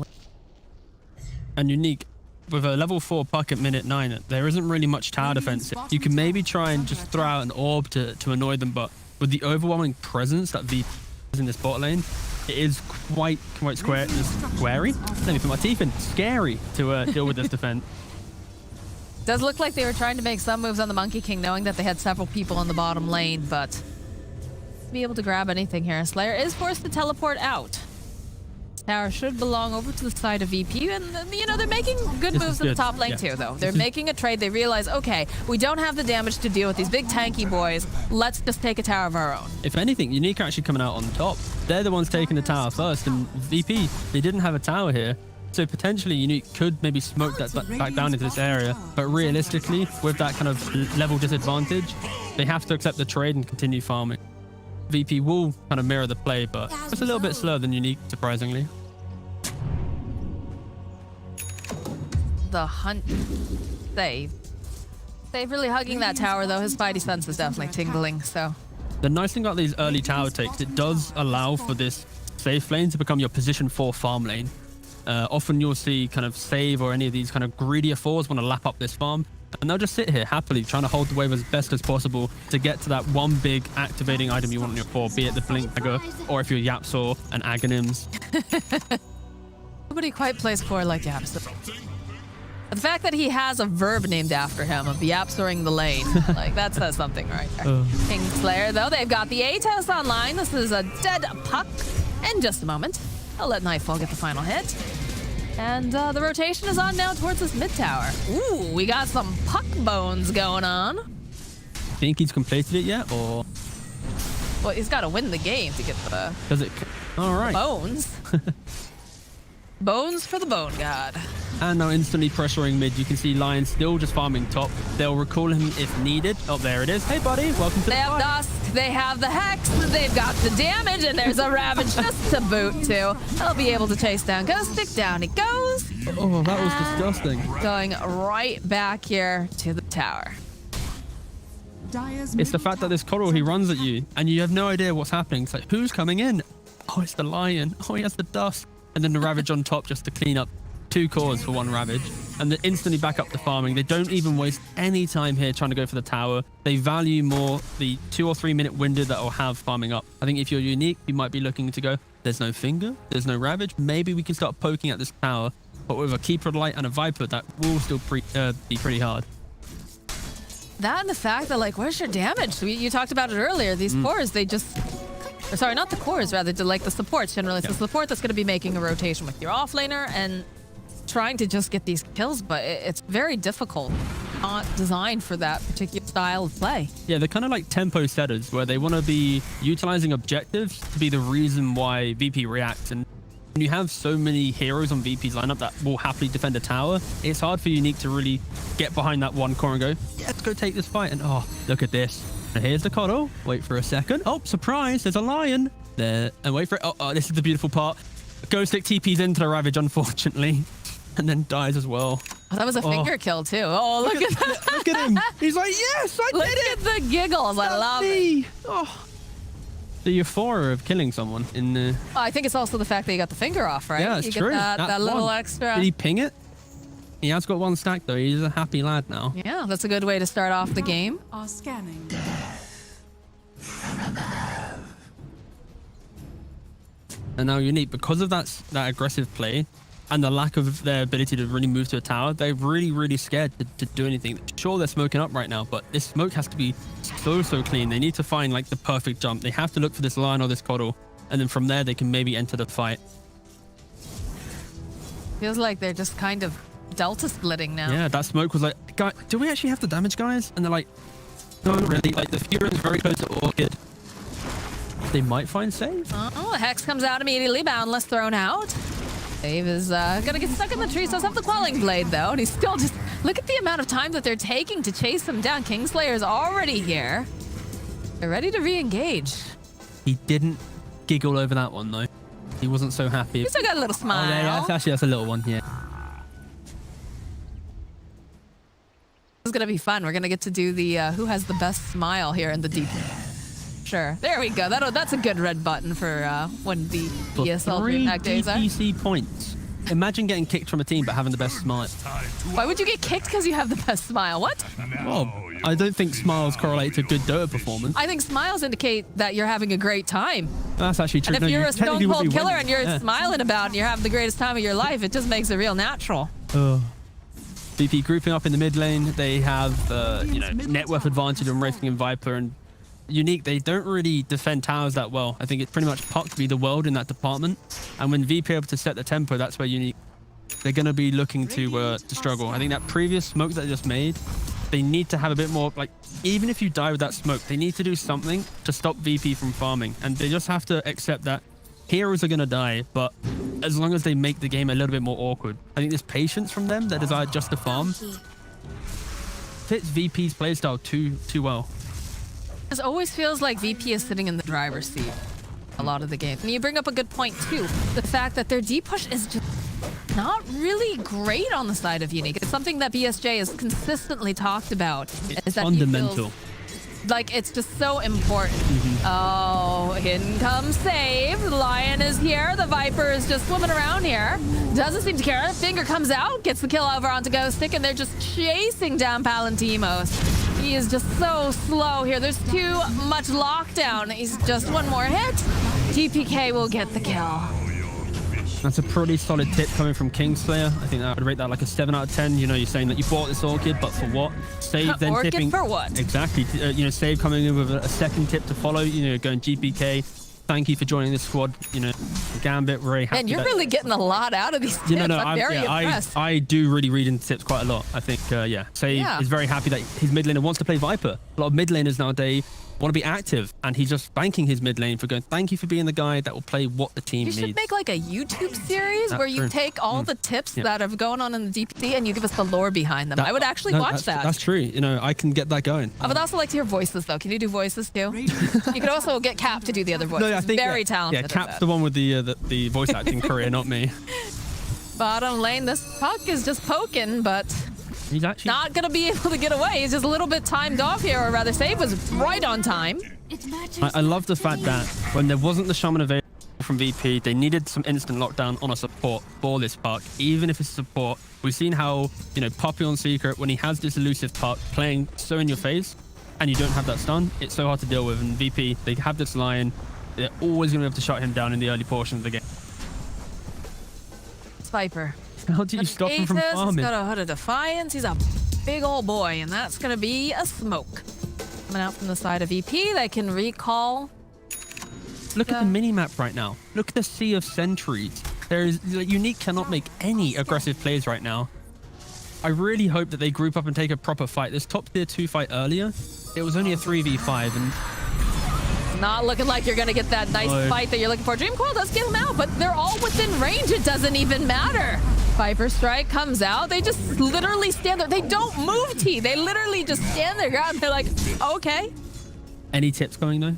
[SPEAKER 2] And Unique, with a level 4 Puck at minute 9, there isn't really much tower defense. You can maybe try and just throw out an orb to annoy them, but with the overwhelming presence that VP has in this bot lane, it is quite squarey. Let me put my teeth in. Scary to deal with this defense.
[SPEAKER 5] Does look like they were trying to make some moves on the Monkey King, knowing that they had several people in the bottom lane, but to be able to grab anything here. Slayer is forced to teleport out. Tower should belong over to the side of VP, and you know, they're making good moves in the top lane too, though. They're making a trade. They realize, okay, we don't have the damage to deal with these big tanky boys. Let's just take a tower of our own.
[SPEAKER 2] If anything, Unique are actually coming out on top. They're the ones taking the tower first, and VP, they didn't have a tower here. So potentially Unique could maybe smoke that back down into this area. But realistically, with that kind of level disadvantage, they have to accept the trade and continue farming. VP will kind of mirror the play, but just a little bit slower than Unique, surprisingly.
[SPEAKER 5] The hunt save. They're really hugging that tower, though. His spidey sense is definitely tingling, so.
[SPEAKER 2] The nice thing about these early tower takes, it does allow for this safe lane to become your position 4 farm lane. Often you'll see kind of save or any of these kind of greedier fours want to lap up this farm, and they'll just sit here happily trying to hold the wave as best as possible to get to that one big activating item you want on your 4, be it the Blink Dagger or if you're Yapsaw and Aghanims.
[SPEAKER 5] Nobody quite plays 4 like Yapsaw. The fact that he has a verb named after him of Yapsawing the lane, like that says something right there. Kingslayer, though, they've got the Atos online. This is a dead puck. In just a moment, I'll let Nightfall get the final hit. And the rotation is on now towards this mid tower. Ooh, we got some puck bones going on.
[SPEAKER 2] Think he's completed it yet, or?
[SPEAKER 5] Well, he's got to win the game to get the
[SPEAKER 2] Does it? All right.
[SPEAKER 5] bones. Bones for the Bone God.
[SPEAKER 2] And now instantly pressuring mid. You can see Lion still just farming top. They'll recall him if needed. Oh, there it is. Hey, buddy. Welcome to the
[SPEAKER 5] They have
[SPEAKER 2] fight.
[SPEAKER 5] Dusk, they have the Hex, they've got the damage, and there's a Ravage just to boot, too. They'll be able to chase down Ghost Stick. Down he goes.
[SPEAKER 2] Oh, that was disgusting.
[SPEAKER 5] Going right back here to the tower.
[SPEAKER 2] It's the fact that this Coral, he runs at you, and you have no idea what's happening. It's like, who's coming in? Oh, it's the Lion. Oh, he has the Dusk. And then the Ravage on top just to clean up 2 cores for 1 Ravage. And they instantly back up the farming. They don't even waste any time here trying to go for the tower. They value more the 2 or 3 minute window that will have farming up. I think if you're Unique, you might be looking to go, there's no Finger, there's no Ravage. Maybe we can start poking at this tower. But with a Keeper of Light and a Viper, that will still be pretty hard.
[SPEAKER 5] That and the fact that, like, where's your damage? You talked about it earlier. These cores, they just... Or sorry, not the cores, rather, to like the supports. Generally, it's the support that's going to be making a rotation with your offlaner and trying to just get these kills, but it's very difficult. Not designed for that particular style of play.
[SPEAKER 2] Yeah, they're kind of like tempo setters where they want to be utilizing objectives to be the reason why VP reacts. And when you have so many heroes on VP's lineup that will happily defend a tower, it's hard for Unique to really get behind that one core and go, yeah, let's go take this fight. And oh, look at this. And here's the Coddle. Wait for a second. Oh, surprise, there's a Lion there. And wait for it. Oh, this is the beautiful part. Ghost Stick TP's into the Ravage, unfortunately, and then dies as well.
[SPEAKER 5] Oh, that was a finger kill, too. Oh, look at that.
[SPEAKER 2] Look at him. He's like, yes, I
[SPEAKER 5] Look
[SPEAKER 2] did it.
[SPEAKER 5] at the giggles. I love it.
[SPEAKER 2] Oh. The euphoria of killing someone in the...
[SPEAKER 5] Oh, I think it's also the fact that you got the finger off, right?
[SPEAKER 2] Yeah, it's
[SPEAKER 5] you
[SPEAKER 2] true.
[SPEAKER 5] Get that little
[SPEAKER 2] one.
[SPEAKER 5] extra.
[SPEAKER 2] Did he ping it? He has got 1 stack, though. He's a happy lad now.
[SPEAKER 5] Yeah, that's a good way to start off the game.
[SPEAKER 6] Are scanning.
[SPEAKER 2] And now Unique, because of that aggressive play and the lack of their ability to really move to a tower, they're really scared to do anything. Sure, they're smoking up right now, but this smoke has to be so clean. They need to find like the perfect jump. They have to look for this Lion or this Coddle, and then from there they can maybe enter the fight.
[SPEAKER 5] Feels like they're just kind of delta splitting now.
[SPEAKER 2] Yeah, that smoke was like, guys, do we actually have the damage, guys? And they're like, no, really. Like the Fury is very close to Orchid. They might find save.
[SPEAKER 5] Oh, Hex comes out immediately. Boundless thrown out. Save is gonna get stuck in the tree. So does have the Quelling Blade though, and he's still just look at the amount of time that they're taking to chase him down. Kingslayer's already here. They're ready to re-engage.
[SPEAKER 2] He didn't giggle over that one though. He wasn't so happy.
[SPEAKER 5] He still got a little smile.
[SPEAKER 2] Oh, yeah, that's a little one, yeah.
[SPEAKER 5] This is gonna be fun. We're gonna get to do the who has the best smile here in the deep. Sure. There we go. That's a good red button for when the ESL DreamHack days are.
[SPEAKER 2] DPC points. imagine getting kicked from a team but having the best smile.
[SPEAKER 5] Why would you get kicked because you have the best smile? What?
[SPEAKER 2] Well, I don't think smiles correlate to good Dota performance.
[SPEAKER 5] I think smiles indicate that you're having a great time.
[SPEAKER 2] That's actually true.
[SPEAKER 5] And if you're a
[SPEAKER 2] technically
[SPEAKER 5] stone
[SPEAKER 2] would
[SPEAKER 5] cold
[SPEAKER 2] be
[SPEAKER 5] killer
[SPEAKER 2] winning.
[SPEAKER 5] and you're
[SPEAKER 2] Yeah.
[SPEAKER 5] smiling about and you're having the greatest time of your life, it just makes it real natural.
[SPEAKER 2] VP grouping up in the mid lane. They have, net worth advantage on Wraithling and Viper, and Unique, they don't really defend towers that well. I think it's pretty much Puck be the world in that department. And when VP are able to set the tempo, that's where Unique, they're going to be looking to struggle. I think that previous smoke that they just made, they need to have a bit more, like, even if you die with that smoke, they need to do something to stop VP from farming. And they just have to accept that heroes are going to die, but as long as they make the game a little bit more awkward. I think there's patience from them, their desire just to farm, fits VP's playstyle too well.
[SPEAKER 5] It always feels like VP is sitting in the driver's seat a lot of the game. And you bring up a good point too. The fact that their D push is just not really great on the side of Unique. It's something that BSJ has consistently talked about.
[SPEAKER 2] It's fundamental.
[SPEAKER 5] Like, it's just so important. Oh, in comes Save. The Lion is here. The Viper is just swimming around here. Doesn't seem to care. Finger comes out, gets the kill over onto Ghost Stick, and they're just chasing down Palantimos. He is just so slow here. There's too much lockdown. He's just one more hit. TPK will get the kill.
[SPEAKER 2] That's a pretty solid tip coming from Kingslayer. I think I would rate that like a 7 out of 10. You know, you're saying that you bought this orchid, but for what? Save then
[SPEAKER 5] Orchid
[SPEAKER 2] tipping.
[SPEAKER 5] for what?
[SPEAKER 2] Exactly. Save coming in with a second tip to follow. Going GPK. Thank you for joining this squad. Gambit, very happy.
[SPEAKER 5] And you're really getting a lot out of these tips. I'm very impressed.
[SPEAKER 2] I do really read into tips quite a lot. I think, Save is very happy that his mid laner wants to play Viper. A lot of mid laners nowadays want to be active, and he's just thanking his mid lane for going, thank you for being the guy that will play what the team needs.
[SPEAKER 5] You should make like a YouTube series where you take all the tips that are going on in the DPC and you give us the lore behind them. I would actually watch that.
[SPEAKER 2] That's true. I can get that going.
[SPEAKER 5] I would also like to hear voices, though. Can you do voices too? You could also get Cap to do the other voices.
[SPEAKER 2] No, I think,
[SPEAKER 5] very talented.
[SPEAKER 2] Yeah, Cap's the one with the voice acting career, not me.
[SPEAKER 5] Bottom lane, this Puck is just poking, but
[SPEAKER 2] he's actually
[SPEAKER 5] not going to be able to get away. He's just a little bit timed off here, or rather, Save was right on time.
[SPEAKER 2] I love the fact that when there wasn't the Shaman available from VP, they needed some instant lockdown on a support for this Puck, even if it's support. We've seen how, Poppy on Secret, when he has this elusive Puck playing so in your face, and you don't have that stun, it's so hard to deal with. And VP, they have this Lion, they're always going to be able to shut him down in the early portion of the game.
[SPEAKER 5] It's Viper.
[SPEAKER 2] How do you stop him from farming?
[SPEAKER 5] He's got a Hood of Defiance. He's a big old boy, and that's going to be a smoke. Coming out from the side of EP, they can recall.
[SPEAKER 2] Look at the mini-map right now. Look at the sea of sentries. Unique cannot make any aggressive plays right now. I really hope that they group up and take a proper fight. This top tier 2 fight earlier, it was only a 3v5, and
[SPEAKER 5] not looking like you're going to get that nice fight that you're looking for. Dreamcoil does get him out, but they're all within range. It doesn't even matter. Viper Strike comes out. They just literally stand there. They don't move, T. They literally just stand their ground. They're like, okay.
[SPEAKER 2] Any tips going, though?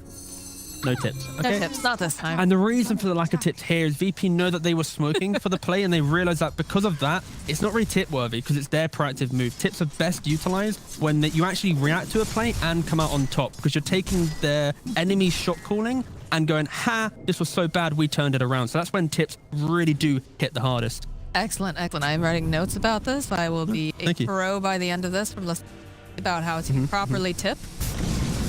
[SPEAKER 2] No tips. Okay.
[SPEAKER 5] No tips, not this time.
[SPEAKER 2] And the reason for the lack of tips here is VP know that they were smoking for the play, and they realize that because of that, it's not really tip worthy because it's their proactive move. Tips are best utilized when you actually react to a play and come out on top, because you're taking their enemy shot calling and going, ha, this was so bad, we turned it around. So that's when tips really do hit the hardest.
[SPEAKER 5] Excellent, excellent. I'm writing notes about this. I will be a pro by the end of this from listening about how to properly tip.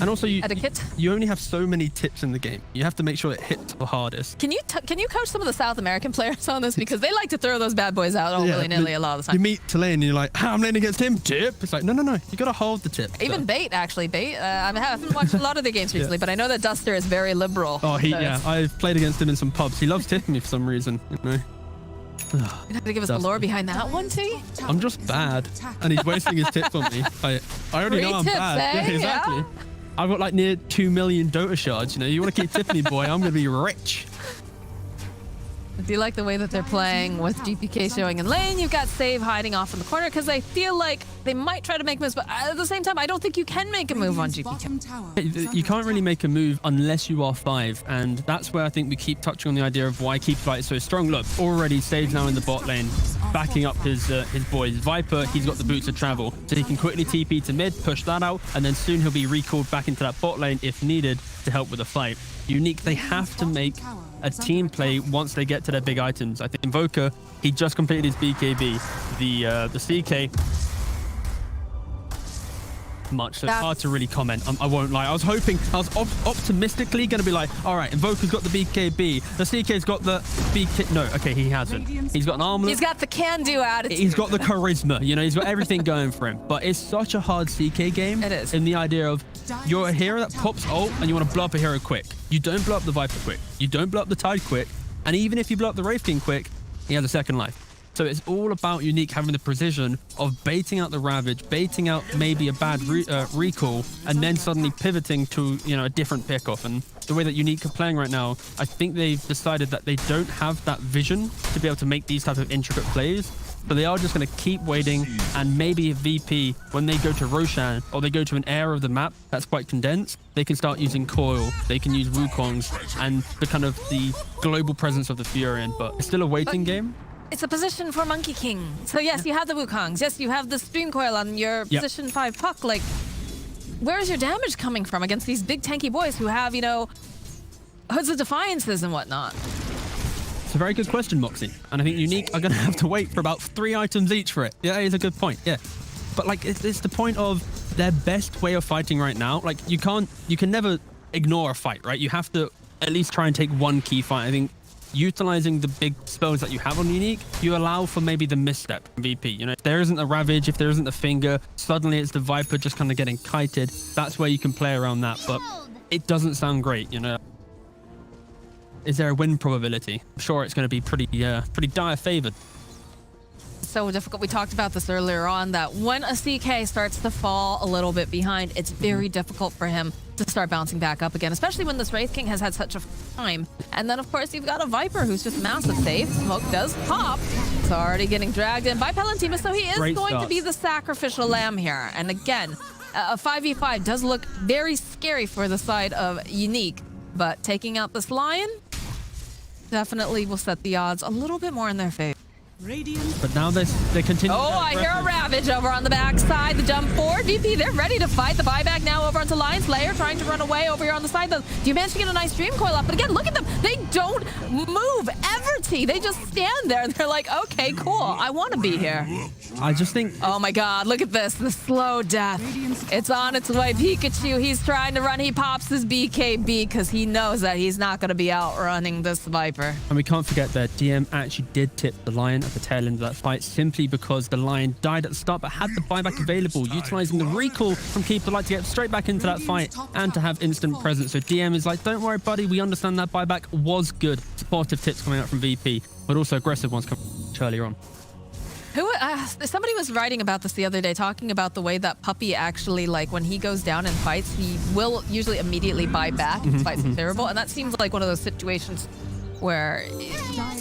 [SPEAKER 2] And also,
[SPEAKER 5] etiquette.
[SPEAKER 2] You only have so many tips in the game. You have to make sure it hits the hardest.
[SPEAKER 5] Can you coach some of the South American players on this? Because they like to throw those bad boys out all willy-nilly a lot of the time.
[SPEAKER 2] You meet Tulane and you're like, I'm laning against him, tip. It's like, no. You got to hold the tip.
[SPEAKER 5] Even Bait, actually. Bait, I haven't watched a lot of their games recently, but I know that Duster is very liberal.
[SPEAKER 2] Oh, I've played against him in some pubs. He loves tipping me for some reason.
[SPEAKER 5] You'd have to give us the lore behind that one, T?
[SPEAKER 2] I'm just bad. And he's wasting his tips on me. I already know I'm bad.
[SPEAKER 5] Eh?
[SPEAKER 2] Yeah, exactly. Yeah. I've got like near 2 million Dota shards. You want to keep tipping me, boy. I'm going to be rich.
[SPEAKER 5] I do like the way that they're playing with GPK showing in lane. You've got Save hiding off in the corner because I feel like they might try to make moves, but at the same time, I don't think you can make a move on GPK.
[SPEAKER 2] You can't really make a move unless you are 5, and that's where I think we keep touching on the idea of why Keep Fight is so strong. Look, already Save's now in the bot lane, backing up his boys. Viper, he's got the boots of travel, so he can quickly TP to mid, push that out, and then soon he'll be recalled back into that bot lane if needed to help with the fight. Unique, they have to make a team play once they get to their big items. I think Invoker, he just completed his BKB. The CK, much. So it's hard to really comment. I won't lie. I was optimistically going to be like, all right, Invoker's got the BKB. The CK's got the BK. No, okay, he hasn't. He's got an armlet.
[SPEAKER 5] He's got the can-do attitude.
[SPEAKER 2] He's got the charisma. You know, he's got everything going for him. But it's such a hard CK game.
[SPEAKER 5] It is.
[SPEAKER 2] In the idea of you're a hero that pops ult and you want to blow up a hero quick. You don't blow up the Viper quick. You don't blow up the Tide quick. And even if you blow up the Wraith King quick, he has a second life. So it's all about Unique having the precision of baiting out the Ravage, baiting out maybe a bad recall, and then suddenly pivoting to, you know, a different pickoff. And the way that Unique are playing right now, I think they've decided that they don't have that vision to be able to make these type of intricate plays. So they are just going to keep waiting, and maybe VP, when they go to Roshan or they go to an area of the map that's quite condensed, they can start using Coil, they can use Wukongs, and the kind of the global presence of the Furion. But it's still a waiting game.
[SPEAKER 5] It's a position for Monkey King. So yes, you have the Wukongs. Yes, you have the Stream Coil on your position 5 puck. Like, where's your damage coming from against these big tanky boys who have, you know, Hoods of Defiances and whatnot?
[SPEAKER 2] It's a very good question, Moxie. And I think Unique are going to have to wait for about 3 items each for it. Yeah, it's a good point. Yeah. But like, it's the point of their best way of fighting right now. Like, you can never ignore a fight, right? You have to at least try and take one key fight. I think utilizing the big spells that you have on Unique, you allow for maybe the misstep from VP. You know, if there isn't a Ravage, if there isn't a Finger, suddenly it's the Viper just kind of getting kited. That's where you can play around that, but it doesn't sound great, you know. Is there a win probability? I'm sure it's going to be pretty dire favored.
[SPEAKER 5] So difficult. We talked about this earlier on, that when a CK starts to fall a little bit behind, it's very difficult for him to start bouncing back up again, especially when this Wraith King has had such a time. And then, of course, you've got a Viper who's just massive safe. Smoke does pop. It's already getting dragged in by Palantima, so he is going to be the sacrificial lamb here. And again, a 5v5 does look very scary for the side of Unique, but taking out this Lion definitely will set the odds a little bit more in their favor.
[SPEAKER 2] But now they continue.
[SPEAKER 5] Oh, I hear a Ravage over on the backside. The jump forward. VP, they're ready to fight. The buyback now over onto Lion Slayer, trying to run away over here on the side. Though, do you manage to get a nice Dream Coil up? But again, look at them. They don't move ever, T. They just stand there and they're like, okay, cool. I want to be here.
[SPEAKER 2] I just think...
[SPEAKER 5] Oh my God, look at this. The slow death. It's on its way. Pikachu, he's trying to run. He pops his BKB because he knows that he's not going to be outrunning this Viper.
[SPEAKER 2] And we can't forget that DM actually did tip the Lion at the tail end of that fight simply because the Lion died at the start but had the buyback available, utilizing the recall from Keep the Light to get straight back into that fight and to have instant presence. So DM is like, don't worry, buddy, we understand that buyback was good. Supportive tips coming out from VP, but also aggressive ones coming earlier on.
[SPEAKER 5] Somebody was writing about this the other day, talking about the way that Puppy actually, like, when he goes down in fights, he will usually immediately buy back if fights are terrible. And that seems like one of those situations where,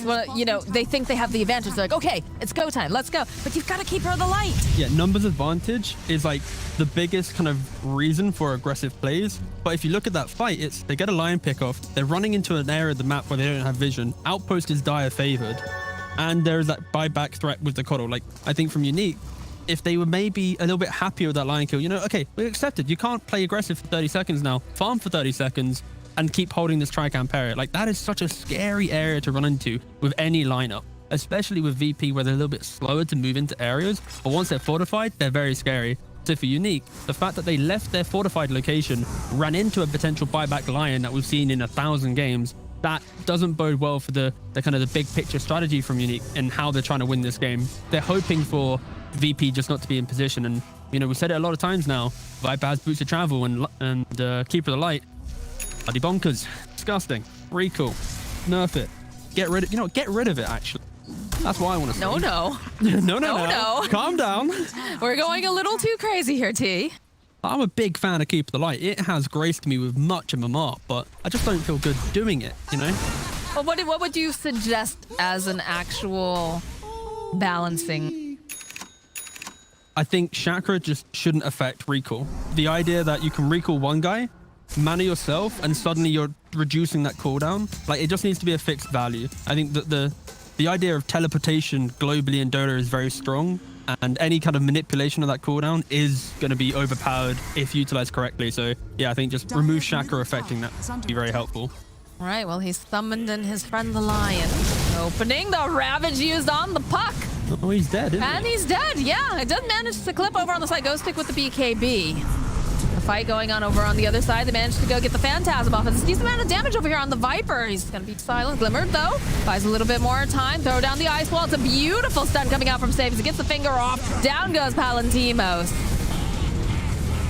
[SPEAKER 5] well, you know, they think they have the advantage. They're like, okay, it's go time, let's go. But you've got to keep her the light.
[SPEAKER 2] Yeah, numbers advantage is like the biggest kind of reason for aggressive plays. But if you look at that fight, it's they get a Lion pick off, they're running into an area of the map where they don't have vision. Outpost is dire favored, and there's that buyback threat with the Coddle. Like, I think from Unique, if they were maybe a little bit happier with that Lion kill, you know, okay, we accepted. You can't play aggressive for 30 seconds now. Farm for 30 seconds. And keep holding this tri-camp area. Like, that is such a scary area to run into with any lineup, especially with VP where they're a little bit slower to move into areas. But once they're fortified, they're very scary. So for Unique, the fact that they left their fortified location, ran into a potential buyback Lion that we've seen in 1,000 games, that doesn't bode well for the kind of the big picture strategy from Unique and how they're trying to win this game. They're hoping for VP just not to be in position. And, you know, we've said it a lot of times now, Viper has boots of travel and Keeper of the Light. Bloody bonkers. Disgusting. Recall. Nerf it. Get rid of it, actually. That's what I want to say.
[SPEAKER 5] No.
[SPEAKER 2] No. Calm down.
[SPEAKER 5] We're going a little too crazy here, T.
[SPEAKER 2] I'm a big fan of Keep the Light. It has graced me with much of my art, but I just don't feel good doing it, you know?
[SPEAKER 5] Well, what would you suggest as an actual balancing?
[SPEAKER 2] I think Chakra just shouldn't affect recall. The idea that you can recall one guy, mana yourself, and suddenly you're reducing that cooldown. Like, it just needs to be a fixed value. I think that the idea of teleportation globally in Dota is very strong, and any kind of manipulation of that cooldown is going to be overpowered if utilized correctly. So yeah, I think just remove Chakra affecting that would be very helpful.
[SPEAKER 5] All right, well, he's summoned in his friend the Lion. Opening the Ravage used on the puck.
[SPEAKER 2] Oh, he's dead, isn't he?
[SPEAKER 5] And he's dead, yeah. It does manage to clip over on the side. Ghost Stick with the BKB. The fight going on over on the other side. They managed to go get the Phantasm off. It's a decent amount of damage over here on the Viper. He's going to be silent. Glimmered, though. Buys a little bit more time. Throw down the Ice Wall. It's a beautiful stun coming out from Saves. He gets the finger off. Down goes Palantimos.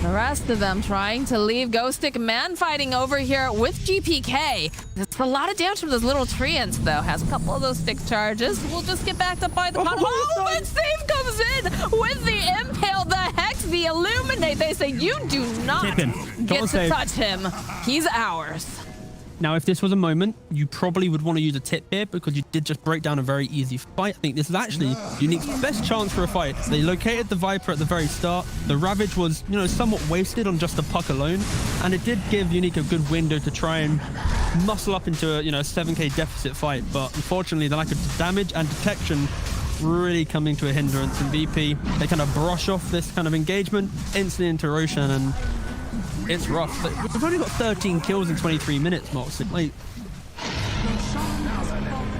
[SPEAKER 5] The rest of them trying to leave. Ghost Stick man fighting over here with GPK. It's a lot of damage from those little treants, though. Has a couple of those stick charges. We'll just get backed up by the pot. Oh, and Save comes in with the Impale, the Hex, the Illuminate. They say, you do not get to touch him. He's ours.
[SPEAKER 2] Now, if this was a moment, you probably would want to use a tip here because you did just break down a very easy fight. I think this is actually Unique's best chance for a fight. They located the Viper at the very start. The Ravage was, you know, somewhat wasted on just the puck alone. And it did give Unique a good window to try and muscle up into a, you know, 7k deficit fight. But unfortunately, the lack of damage and detection really coming to a hindrance in VP. They kind of brush off this kind of engagement instantly into Roshan, and it's rough. But we've only got 13 kills in 23 minutes, Moxie. Like,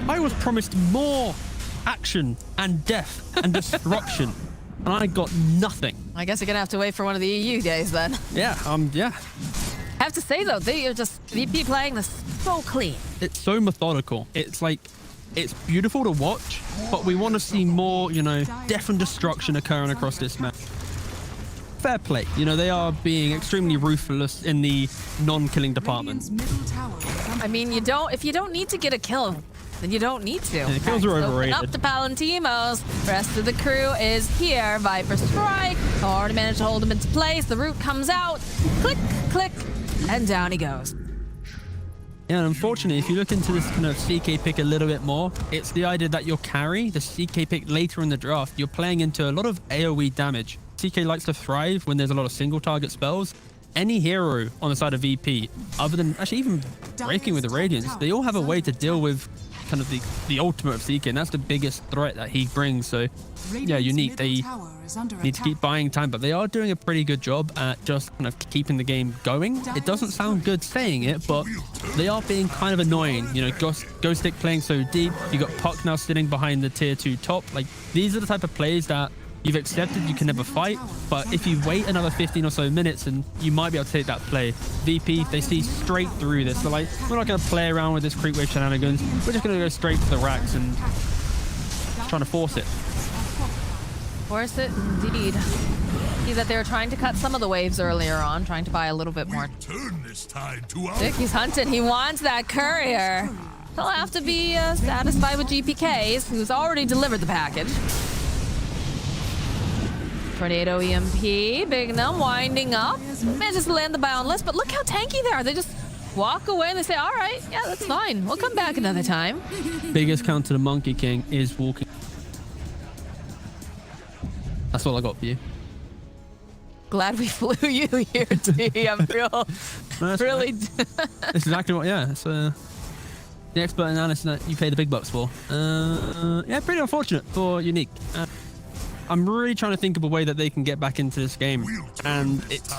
[SPEAKER 2] I was promised more action and death and destruction, and I got nothing.
[SPEAKER 5] I guess you're going to have to wait for one of the EU days then.
[SPEAKER 2] Yeah, yeah.
[SPEAKER 5] I have to say, though, they are just VP playing this so clean.
[SPEAKER 2] It's so methodical. It's like, it's beautiful to watch, but we want to see more, you know, death and destruction occurring across this map. Fair play. You know, they are being extremely ruthless in the non-killing department.
[SPEAKER 5] I mean, if you don't need to get a kill, then you don't need to.
[SPEAKER 2] Yeah, kills are overrated.
[SPEAKER 5] Up to Palantimos. Rest of the crew is here. Viper Strike. Already managed to hold him into place. The root comes out. Click, click, and down he goes.
[SPEAKER 2] Yeah, and unfortunately, if you look into this kind of CK pick a little bit more, it's the idea that your carry, the CK pick later in the draft, you're playing into a lot of AoE damage. CK likes to thrive when there's a lot of single target spells. Any hero on the side of VP, other than actually even breaking with the Radiance, they all have a way to deal with kind of the ultimate of CK, and that's the biggest threat that he brings. So yeah, Unique, they need to keep buying time, but they are doing a pretty good job at just kind of keeping the game going. It doesn't sound good saying it, but they are being kind of annoying. You know, Ghost Stick playing so deep. You got Puck now sitting behind the tier 2 top. Like, these are the type of plays that you've accepted you can never fight, but if you wait another 15 or so minutes, then you might be able to take that play. VP, they see straight through this. They're like, we're not going to play around with this creep wave shenanigans. We're just going to go straight to the racks and trying to force it.
[SPEAKER 5] Force it, indeed. See that they were trying to cut some of the waves earlier on, trying to buy a little bit more. He's hunting. He wants that courier. He'll have to be satisfied with GPKs, who's already delivered the package. Tornado EMP, Big Num winding up. Manages to land the Boundless, but look how tanky they are. They just walk away and they say, all right, yeah, that's fine. We'll come back another time.
[SPEAKER 2] Biggest counter to Monkey King is walking. That's all I got for you.
[SPEAKER 5] Glad we flew you here, T. I'm really...
[SPEAKER 2] That's exactly what, yeah. It's the expert analysis that you pay the big bucks for. Yeah, pretty unfortunate for Unique. I'm really trying to think of a way that they can get back into this game, and it's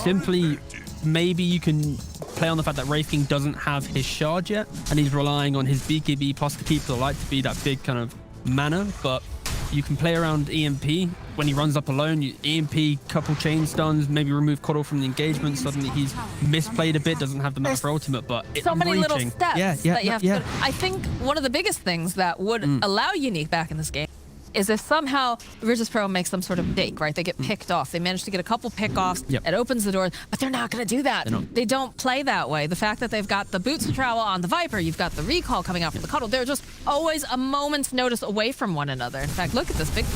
[SPEAKER 2] simply maybe you can play on the fact that Wraith King doesn't have his shard yet, and he's relying on his BKB plus the Keep the Light to be that big kind of mana, but you can play around EMP when he runs up alone. You EMP, couple chain stuns, maybe remove Coddle from the engagement. Suddenly he's misplayed a bit, doesn't have the mana for ultimate, but
[SPEAKER 5] so many little steps that you have to. I think one of the biggest things that would allow Unique back in this game is if somehow Virtus.Pro makes some sort of mistake, right? They get picked off. They manage to get a couple pickoffs. It opens the door, but they're not going to do that. They don't play that way. The fact that they've got the boots and trowel on the Viper, you've got the recall coming out from the Cuddle. They're just always a moment's notice away from one another. In fact, look at this big...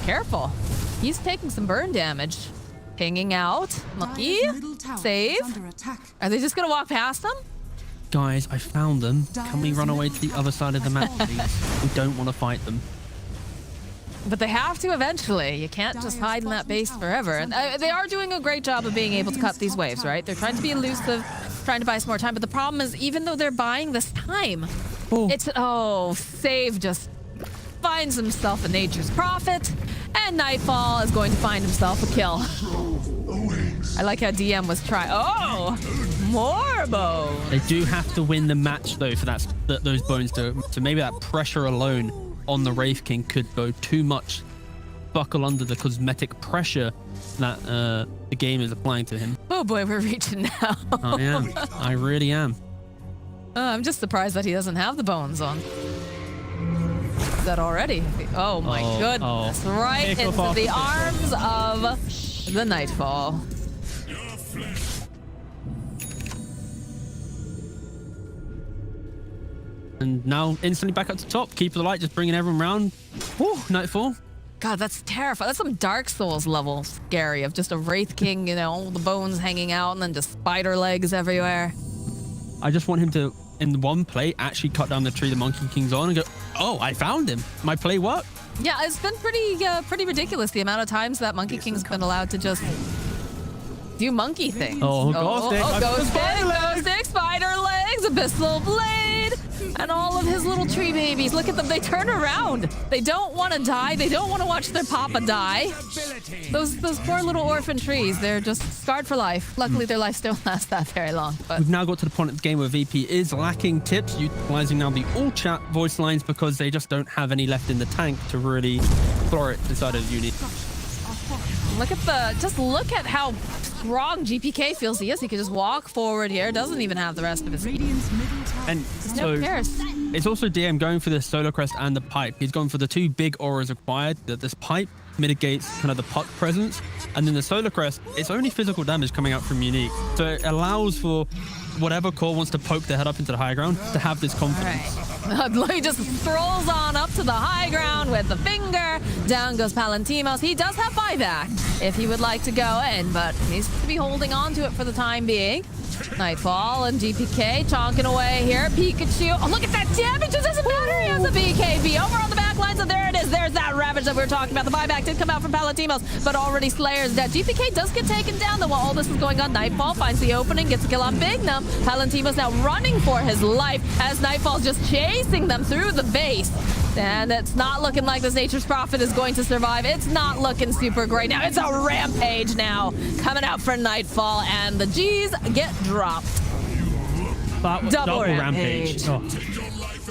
[SPEAKER 5] Careful. He's taking some burn damage. Pinging out. Lucky. Save. Are they just going to walk past them?
[SPEAKER 2] Guys, I found them. Can we run away to the other side of the map, please? We don't want to fight them.
[SPEAKER 5] But they have to eventually. You can't just hide in that base forever. And they are doing a great job of being able to cut these waves, right? They're trying to be elusive, trying to buy some more time. But the problem is, even though they're buying this time, Save just finds himself a nature's prophet, and Nightfall is going to find himself a kill. I like how DM was trying. Oh, more bones.
[SPEAKER 2] They do have to win the match though for those bones to maybe that pressure alone on the Wraith King could go too much, buckle under the cosmetic pressure that the game is applying to him.
[SPEAKER 5] Oh boy, we're reaching now.
[SPEAKER 2] I am. I really am.
[SPEAKER 5] I'm just surprised that he doesn't have the bones on. That already. Oh my goodness. Right into the arms of the Nightfall.
[SPEAKER 2] And now instantly back up to top. Keep the light, just bringing everyone around. Whew, Nightfall.
[SPEAKER 5] God, that's terrifying. That's some Dark Souls level scary of just a Wraith King, you know, all the bones hanging out and then just spider legs everywhere.
[SPEAKER 2] I just want him to, in one play, actually cut down the tree the Monkey King's on and go, oh, I found him. My play worked.
[SPEAKER 5] Yeah, it's been pretty ridiculous the amount of times that Monkey King's been allowed to just do monkey things. Ghost stick, spider legs, abyssal blade, and all of his little tree babies. Look at them, they turn around. They don't want to die. They don't want to watch their papa die. Those poor little orphan trees, they're just scarred for life. Luckily, their lives don't last that very long. But
[SPEAKER 2] we've now got to the point of the game where VP is lacking tips, utilizing now the all chat voice lines because they just don't have any left in the tank to really throw it inside of Uni.
[SPEAKER 5] Look at how strong GPK feels he is. He can just walk forward here. Doesn't even have the rest of his.
[SPEAKER 2] And so it's also DM going for the Solar Crest and the pipe. He's gone for the two big auras required. That this pipe mitigates kind of the puck presence, and then the Solar Crest, it's only physical damage coming out from Unique. So it allows for whatever core wants to poke their head up into the high ground to have this confidence.
[SPEAKER 5] Right. He just strolls on up to the high ground with the finger. Down goes Palantimos. He does have buyback if he would like to go in, but he needs to be holding on to it for the time being. Nightfall and GPK chonking away here. Pikachu. Oh, look at that damage. It doesn't matter. He has a BKB over on the back line. So there it is. There's that Ravage that we were talking about. The buyback did come out from Palantimos, but already Slayer's dead. GPK does get taken down, though, while all this is going on. Nightfall finds the opening, gets a kill on Big Num. Palantimos now running for his life as Nightfall's just chasing them through the base. And it's not looking like this Nature's Prophet is going to survive. It's not looking super great now. It's a rampage now coming out for Nightfall, and the G's get dropped.
[SPEAKER 2] Double rampage. Oh,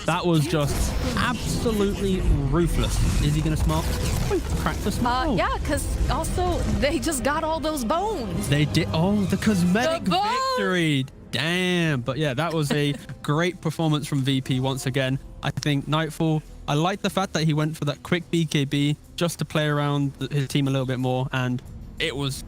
[SPEAKER 2] that was just absolutely ruthless. Is he going to smile? Crack the smile.
[SPEAKER 5] Yeah, because also they just got all those bones.
[SPEAKER 2] They did. Oh, the cosmetic victory. Damn. But yeah, that was a great performance from VP once again. I think Nightfall, I like the fact that he went for that quick BKB just to play around his team a little bit more, and it was